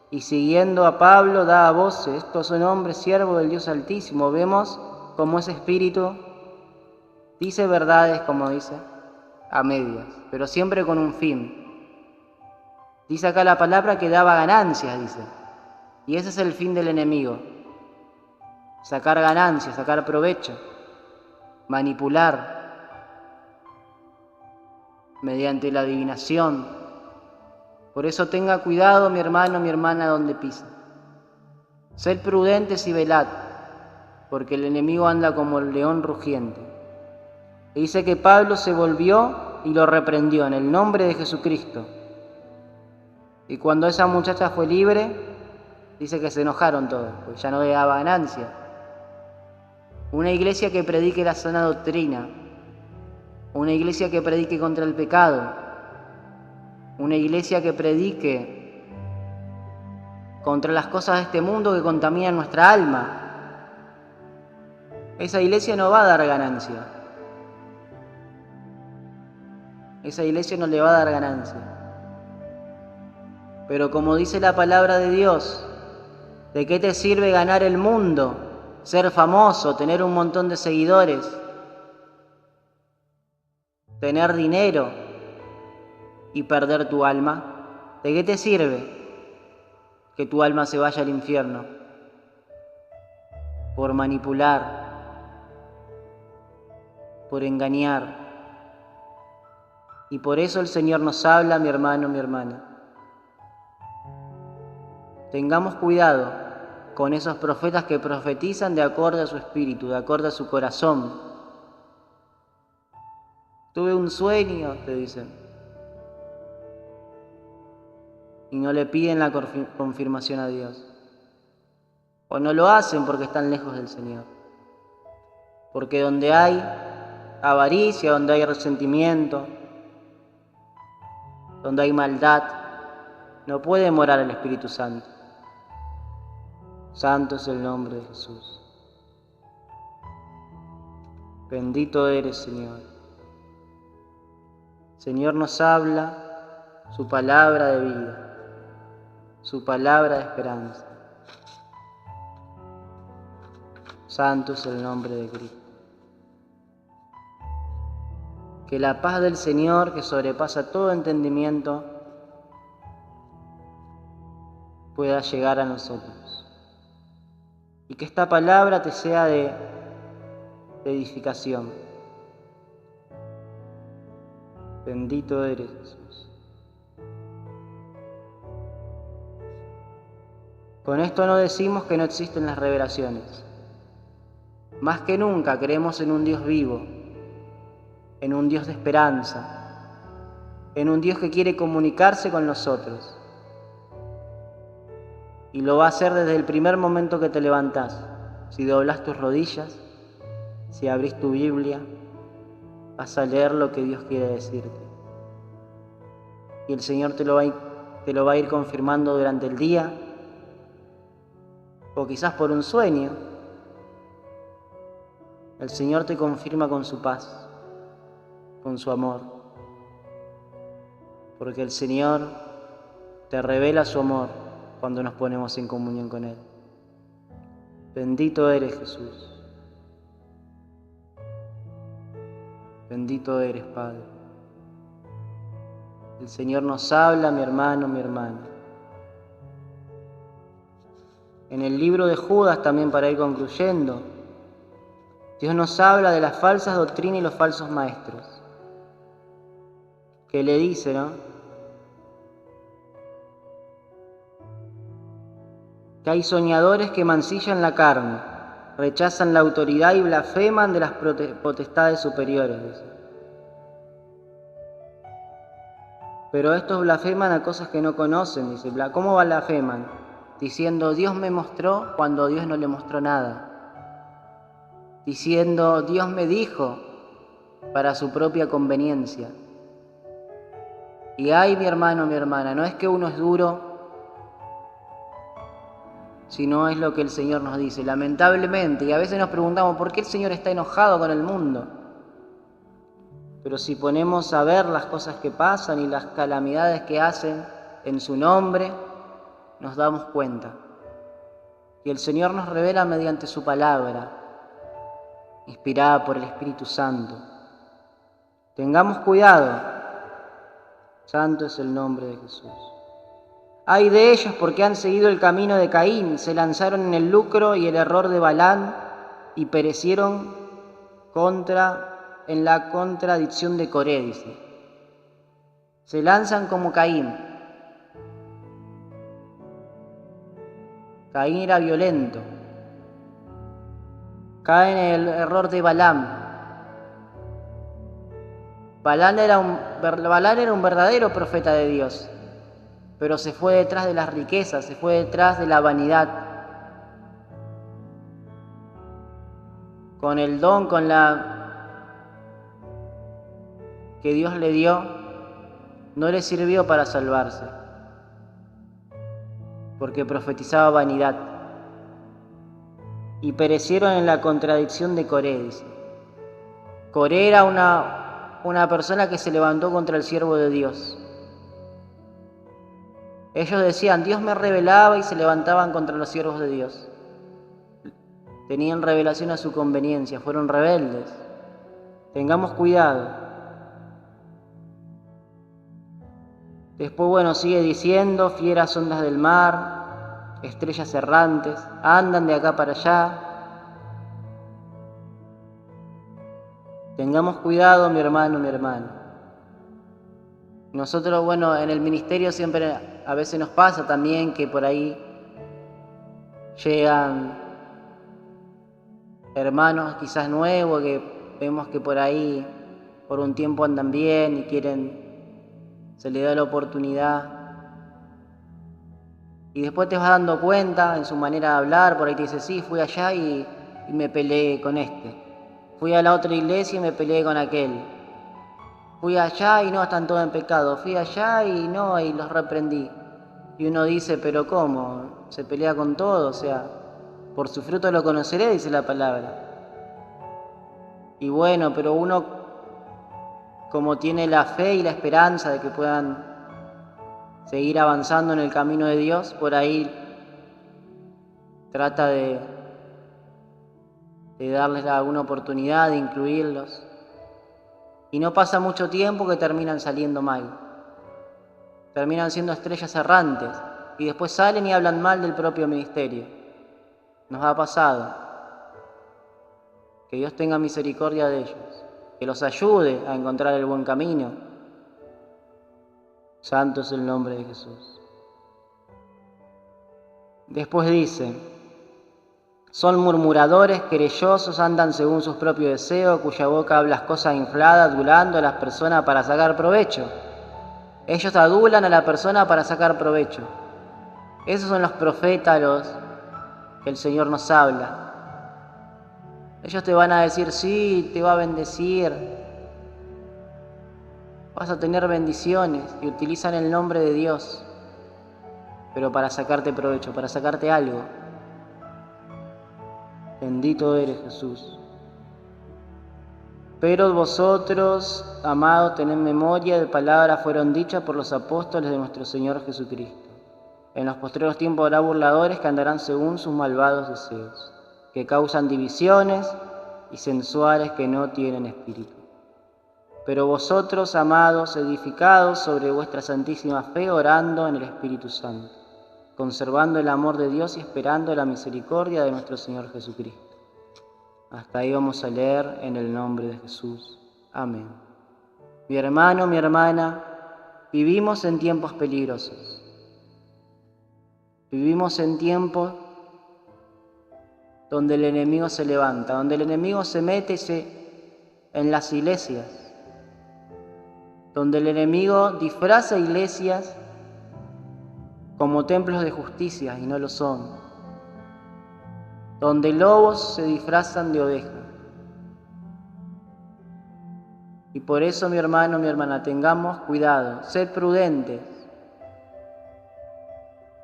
Y siguiendo a Pablo, daba voces: estos son hombres siervos del Dios Altísimo. Vemos cómo ese espíritu dice verdades, como dice, a medias, pero siempre con un fin. Dice acá la palabra que daba ganancias, dice. Y ese es el fin del enemigo. Sacar ganancias, sacar provecho, manipular mediante la adivinación. Por eso tenga cuidado, mi hermano, mi hermana, donde pisa. Sed prudentes y velad, porque el enemigo anda como el león rugiente. Y dice que Pablo se volvió y lo reprendió en el nombre de Jesucristo. Y cuando esa muchacha fue libre, dice que se enojaron todos, porque ya no le daba ganancia. Una iglesia que predique la sana doctrina, una iglesia que predique contra el pecado, una iglesia que predique contra las cosas de este mundo que contaminan nuestra alma. Esa iglesia no va a dar ganancia. Esa iglesia no le va a dar ganancia. Pero como dice la palabra de Dios, ¿de qué te sirve ganar el mundo, ser famoso, tener un montón de seguidores, tener dinero y perder tu alma? ¿De qué te sirve que tu alma se vaya al infierno? por manipular, por engañar. Y por eso el Señor nos habla, mi hermano, mi hermana. Tengamos cuidado con esos profetas que profetizan de acuerdo a su espíritu, de acuerdo a su corazón. Tuve un sueño, te dicen, y no le piden la confirmación a Dios. O no lo hacen porque están lejos del Señor. Porque donde hay avaricia, donde hay resentimiento, donde hay maldad, no puede morar el Espíritu Santo. Santo es el nombre de Jesús. Bendito eres, Señor. Señor nos habla su palabra de vida, su palabra de esperanza. Santo es el nombre de Cristo. Que la paz del Señor, que sobrepasa todo entendimiento, pueda llegar a nosotros. Y que esta palabra te sea de edificación. Bendito eres, Jesús. Con esto no decimos que no existen las revelaciones. Más que nunca creemos en un Dios vivo, en un Dios de esperanza, en un Dios que quiere comunicarse con nosotros. Y lo va a hacer desde el primer momento que te levantás. Si doblás tus rodillas, si abrís tu Biblia, vas a leer lo que Dios quiere decirte. Y el Señor te lo va a ir confirmando durante el día, o quizás por un sueño. El Señor te confirma con su paz, con su amor, porque el Señor te revela su amor cuando nos ponemos en comunión con Él. Bendito eres, Jesús. Bendito eres, Padre. El Señor nos habla, mi hermano, mi hermana. En el libro de Judas, también para ir concluyendo, Dios nos habla de las falsas doctrinas y los falsos maestros. Que le dice, ¿no?, que hay soñadores que mancillan la carne, rechazan la autoridad y blasfeman de las potestades superiores, dice. Pero estos blasfeman a cosas que no conocen, dice. ¿Cómo blasfeman? Diciendo, Dios me mostró cuando Dios no le mostró nada. Diciendo, Dios me dijo para su propia conveniencia. Y ay, mi hermano, mi hermana, no es que uno es duro, sino es lo que el Señor nos dice, lamentablemente. Y a veces nos preguntamos, ¿por qué el Señor está enojado con el mundo? Pero si ponemos a ver las cosas que pasan y las calamidades que hacen en su nombre, nos damos cuenta. Y el Señor nos revela mediante su palabra, inspirada por el Espíritu Santo. Tengamos cuidado. Santo es el nombre de Jesús. Ay de ellos porque han seguido el camino de Caín, se lanzaron en el lucro y el error de Balaam y perecieron en la contradicción de Coré, dice. Se lanzan como Caín. Caín era violento. Cae en el error de Balaam. Balaam era un verdadero profeta de Dios, pero se fue detrás de las riquezas, se fue detrás de la vanidad. Con el don, que Dios le dio, no le sirvió para salvarse, porque profetizaba vanidad. Y perecieron en la contradicción de Coré, dice. Coré era una persona que se levantó contra el siervo de Dios. Ellos decían, Dios me revelaba, y se levantaban contra los siervos de Dios. Tenían revelación a su conveniencia, fueron rebeldes. Tengamos cuidado. Después, sigue diciendo, fieras ondas del mar, estrellas errantes, andan de acá para allá, Tengamos cuidado, mi hermano, mi hermana. Nosotros, bueno, en el ministerio siempre a veces nos pasa también que por ahí llegan hermanos quizás nuevos que vemos que por ahí por un tiempo andan bien y se les da la oportunidad. Y después te vas dando cuenta en su manera de hablar, por ahí te dice, sí, fui allá y me peleé con este. Fui a la otra iglesia y me peleé con aquel. Fui allá y no, están todos en pecado. Fui allá y no, y los reprendí. Y uno dice, pero ¿cómo? Se pelea con todo, o sea, por su fruto lo conoceré, dice la palabra. Y bueno, pero uno, como tiene la fe y la esperanza de que puedan seguir avanzando en el camino de Dios, por ahí trata de darles alguna oportunidad, de incluirlos. Y no pasa mucho tiempo que terminan saliendo mal. Terminan siendo estrellas errantes y después salen y hablan mal del propio ministerio. Nos ha pasado. Que Dios tenga misericordia de ellos, que los ayude a encontrar el buen camino. Santo es el nombre de Jesús. Después dice, son murmuradores, querellosos, andan según sus propios deseos, cuya boca habla cosas infladas, adulando a las personas para sacar provecho. Ellos adulan a la persona para sacar provecho. Esos son los profetas los que el Señor nos habla. Ellos te van a decir, sí, te va a bendecir, vas a tener bendiciones, y utilizan el nombre de Dios, pero para sacarte provecho, para sacarte algo. Bendito eres, Jesús. Pero vosotros, amados, tened memoria de palabras fueron dichas por los apóstoles de nuestro Señor Jesucristo. En los postreros tiempos habrá burladores que andarán según sus malvados deseos, que causan divisiones y sensuales que no tienen espíritu. Pero vosotros, amados, edificados sobre vuestra santísima fe, orando en el Espíritu Santo, conservando el amor de Dios y esperando la misericordia de nuestro Señor Jesucristo. Hasta ahí vamos a leer en el nombre de Jesús. Amén. Mi hermano, mi hermana, vivimos en tiempos peligrosos. Vivimos en tiempos donde el enemigo se levanta, donde el enemigo se mete en las iglesias, donde el enemigo disfraza iglesias como templos de justicia y no lo son, donde lobos se disfrazan de ovejas. Y por eso, mi hermano, mi hermana, tengamos cuidado, sed prudentes.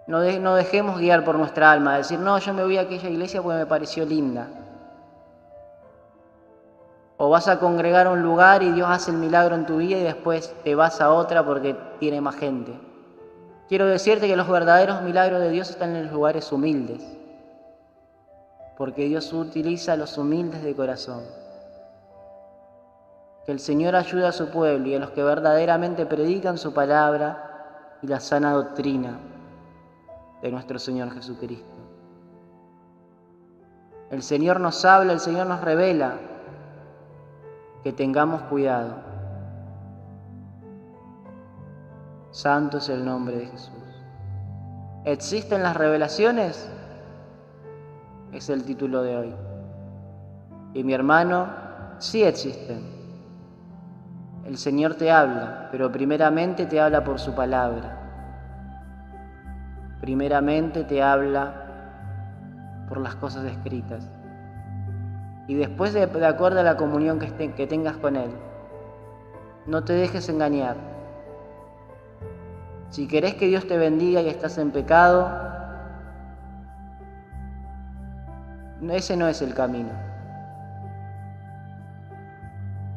No dejemos guiar por nuestra alma, decir, no, yo me voy a aquella iglesia porque me pareció linda. O vas a congregar a un lugar y Dios hace el milagro en tu vida y después te vas a otra porque tiene más gente. Quiero decirte que los verdaderos milagros de Dios están en los lugares humildes, porque Dios utiliza a los humildes de corazón. Que el Señor ayude a su pueblo y a los que verdaderamente predican su palabra y la sana doctrina de nuestro Señor Jesucristo. El Señor nos habla, el Señor nos revela, que tengamos cuidado. Santo es el nombre de Jesús. ¿Existen las revelaciones? Es el título de hoy. Y mi hermano, sí existen. El Señor te habla, pero primeramente te habla por su palabra. Primeramente te habla por las cosas escritas. Y después de acuerdo a la comunión que tengas con Él. No te dejes engañar. Si querés que Dios te bendiga y estás en pecado, ese no es el camino.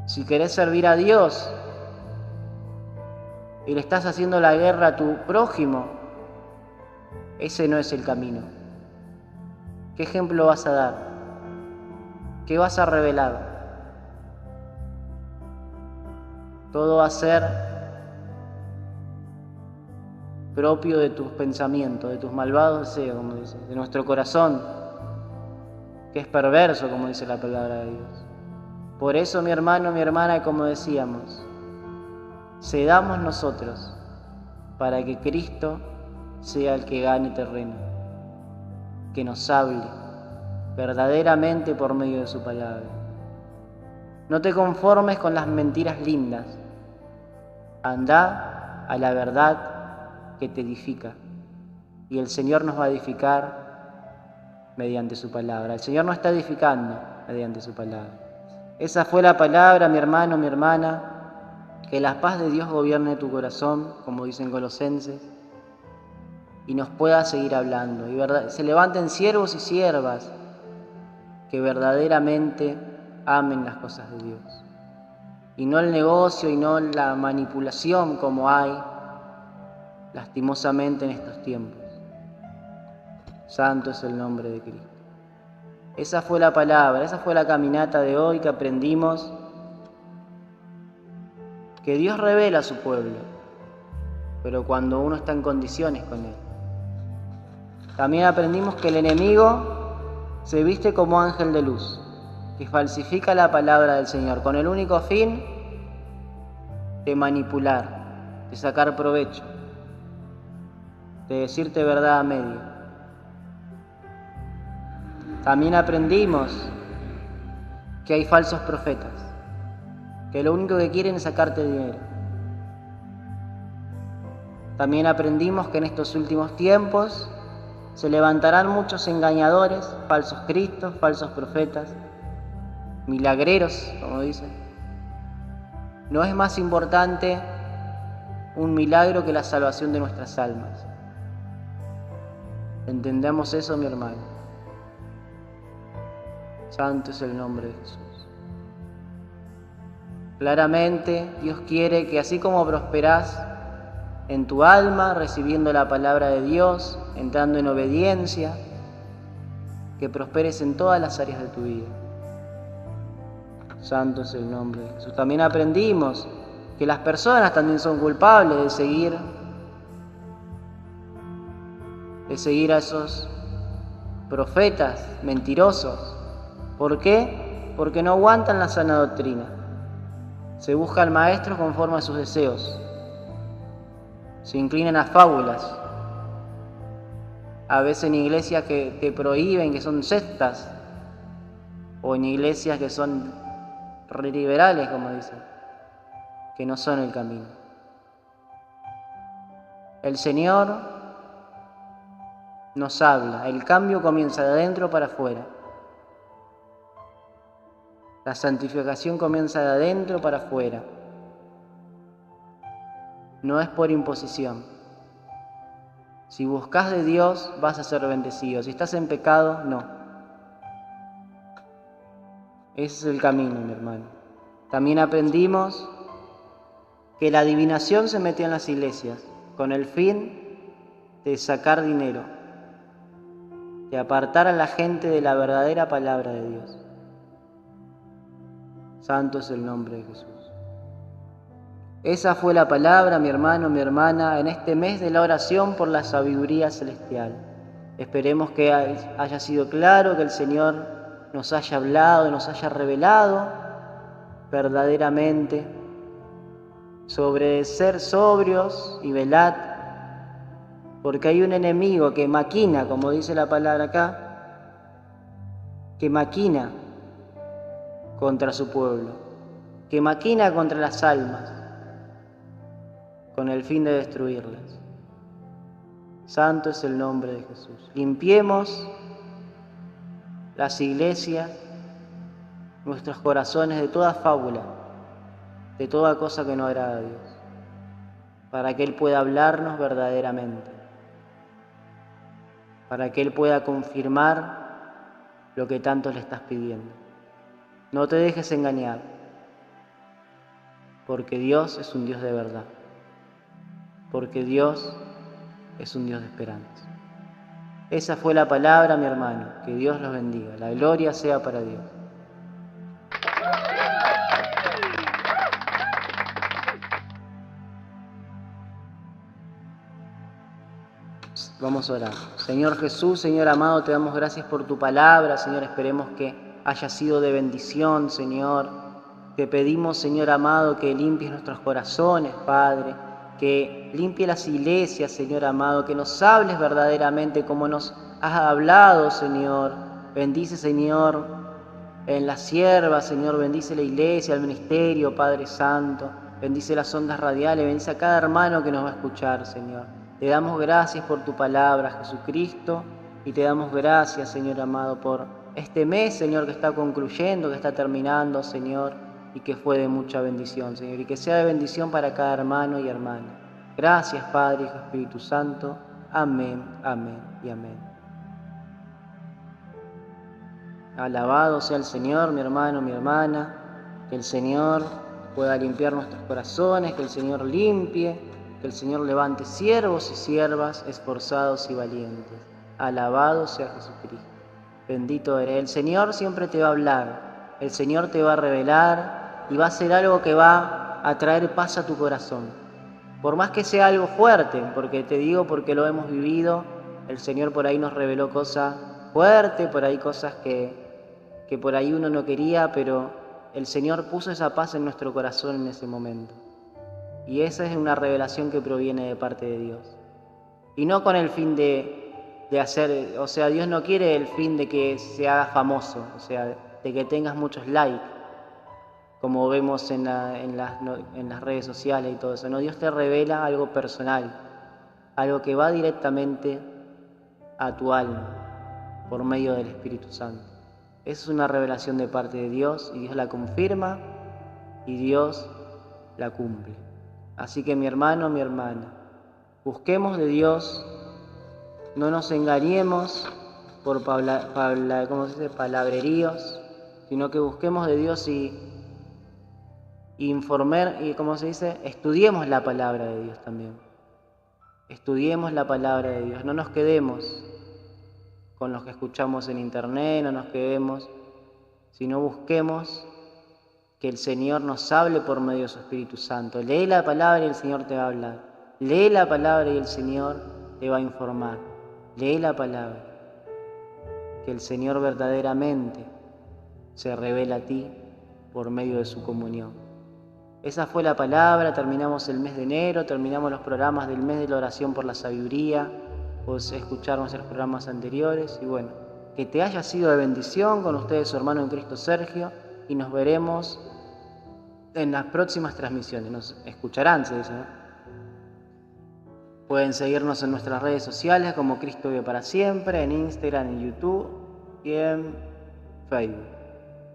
Si querés servir a Dios y le estás haciendo la guerra a tu prójimo, ese no es el camino. ¿Qué ejemplo vas a dar? ¿Qué vas a revelar? Todo va a ser propio de tus pensamientos, de tus malvados deseos, como dice, de nuestro corazón, que es perverso, como dice la palabra de Dios. Por eso, mi hermano, mi hermana, como decíamos, cedamos nosotros para que Cristo sea el que gane terreno, que nos hable verdaderamente por medio de su palabra. No te conformes con las mentiras lindas, anda a la verdad que te edifica, y el Señor nos va a edificar mediante su palabra. El Señor nos está edificando mediante su palabra. Esa fue la palabra, mi hermano, mi hermana. Que la paz de Dios gobierne tu corazón, como dicen Colosenses, y nos pueda seguir hablando. Y se levanten siervos y siervas que verdaderamente amen las cosas de Dios. Y no el negocio y no la manipulación como hay lastimosamente en estos tiempos. Santo es el nombre de Cristo. Esa fue la palabra, esa fue la caminata de hoy que aprendimos. Que Dios revela a su pueblo, pero cuando uno está en condiciones con Él. También aprendimos que el enemigo se viste como ángel de luz, que falsifica la palabra del Señor, con el único fin de manipular, de sacar provecho, de decirte verdad a medio. También aprendimos que hay falsos profetas, que lo único que quieren es sacarte dinero. También aprendimos que en estos últimos tiempos se levantarán muchos engañadores, falsos cristos, falsos profetas, milagreros, como dicen. No es más importante un milagro que la salvación de nuestras almas. ¿Entendemos eso, mi hermano? Santo es el nombre de Jesús. Claramente, Dios quiere que así como prosperás en tu alma, recibiendo la palabra de Dios, entrando en obediencia, que prosperes en todas las áreas de tu vida. Santo es el nombre de Jesús. También aprendimos que las personas también son culpables de seguir a esos profetas mentirosos. ¿Por qué? Porque no aguantan la sana doctrina. Se busca al maestro conforme a sus deseos. Se inclinan a fábulas. A veces en iglesias que te prohíben, que son sectas, o en iglesias que son liberales, como dicen, que no son el camino. El Señor nos habla. El cambio comienza de adentro para afuera. La santificación comienza de adentro para afuera. No es por imposición. Si buscas de Dios, vas a ser bendecido. Si estás en pecado, no. Ese es el camino, mi hermano. También aprendimos que la adivinación se metió en las iglesias con el fin de sacar dinero, de apartar a la gente de la verdadera palabra de Dios. Santo es el nombre de Jesús. Esa fue la palabra, mi hermano, mi hermana, en este mes de la oración por la sabiduría celestial. Esperemos que haya sido claro, que el Señor nos haya hablado, nos haya revelado verdaderamente sobre ser sobrios y velad, porque hay un enemigo que maquina, como dice la palabra acá, que maquina contra su pueblo, que maquina contra las almas, con el fin de destruirlas. Santo es el nombre de Jesús. Limpiemos las iglesias, nuestros corazones de toda fábula, de toda cosa que no agrada a Dios, para que Él pueda hablarnos verdaderamente, para que Él pueda confirmar lo que tanto le estás pidiendo. No te dejes engañar, porque Dios es un Dios de verdad, porque Dios es un Dios de esperanza. Esa fue la palabra, mi hermano. Que Dios los bendiga. La gloria sea para Dios. Vamos a orar. Señor Jesús, Señor amado, te damos gracias por tu palabra. Señor, esperemos que haya sido de bendición, Señor, Te pedimos, Señor amado, que limpies nuestros corazones, Padre, que limpie las iglesias, Señor amado, que nos hables verdaderamente como nos has hablado, Señor. Bendice, Señor, en las siervas, Señor, bendice la iglesia, el ministerio, Padre Santo. Bendice las ondas radiales, bendice a cada hermano que nos va a escuchar, Señor. Te damos gracias por tu palabra, Jesucristo, y te damos gracias, Señor amado, por este mes, Señor, que está concluyendo, que está terminando, Señor, y que fue de mucha bendición, Señor, y que sea de bendición para cada hermano y hermana. Gracias, Padre, Hijo, Espíritu Santo. Amén, amén y amén. Alabado sea el Señor, mi hermano, mi hermana, que el Señor pueda limpiar nuestros corazones, que el Señor limpie, que el Señor levante siervos y siervas esforzados y valientes. Alabado sea Jesucristo. Bendito eres. El Señor siempre te va a hablar, el Señor te va a revelar y va a hacer algo que va a traer paz a tu corazón. Por más que sea algo fuerte, porque te digo, porque lo hemos vivido, el Señor por ahí nos reveló cosas fuertes, por ahí cosas que por ahí uno no quería, pero el Señor puso esa paz en nuestro corazón en ese momento. Y esa es una revelación que proviene de parte de Dios. Y no con el fin de hacer, o sea, Dios no quiere el fin de que se haga famoso, o sea, de que tengas muchos likes, como vemos en las redes sociales y todo eso. No, Dios te revela algo personal, algo que va directamente a tu alma, por medio del Espíritu Santo. Esa es una revelación de parte de Dios, y Dios la confirma, y Dios la cumple. Así que mi hermano, mi hermana, busquemos de Dios, no nos engañemos por palabreríos, sino que busquemos de Dios y estudiemos la palabra de Dios también. Estudiemos la palabra de Dios, no nos quedemos con los que escuchamos en internet, no nos quedemos, sino busquemos que el Señor nos hable por medio de su Espíritu Santo. Lee la palabra y el Señor te va a hablar. Lee la palabra y el Señor te va a informar. Lee la palabra. Que el Señor verdaderamente se revela a ti por medio de su comunión. Esa fue la palabra. Terminamos el mes de enero, terminamos los programas del mes de la oración por la sabiduría. Puedes escuchar nuestros programas anteriores. Y bueno, que te haya sido de bendición. Con ustedes su hermano en Cristo Sergio. Y nos veremos en las próximas transmisiones. Nos escucharán, se dice, ¿no? Pueden seguirnos en nuestras redes sociales como Cristo vive para siempre, en Instagram, en YouTube y en Facebook.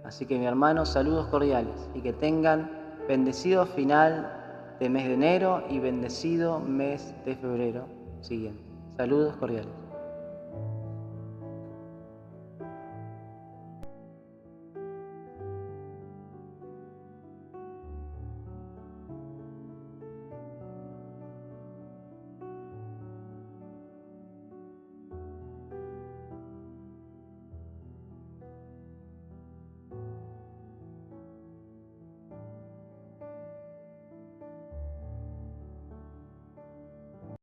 Así que mi hermano, saludos cordiales y que tengan bendecido final de mes de enero y bendecido mes de febrero siguiente. Saludos cordiales.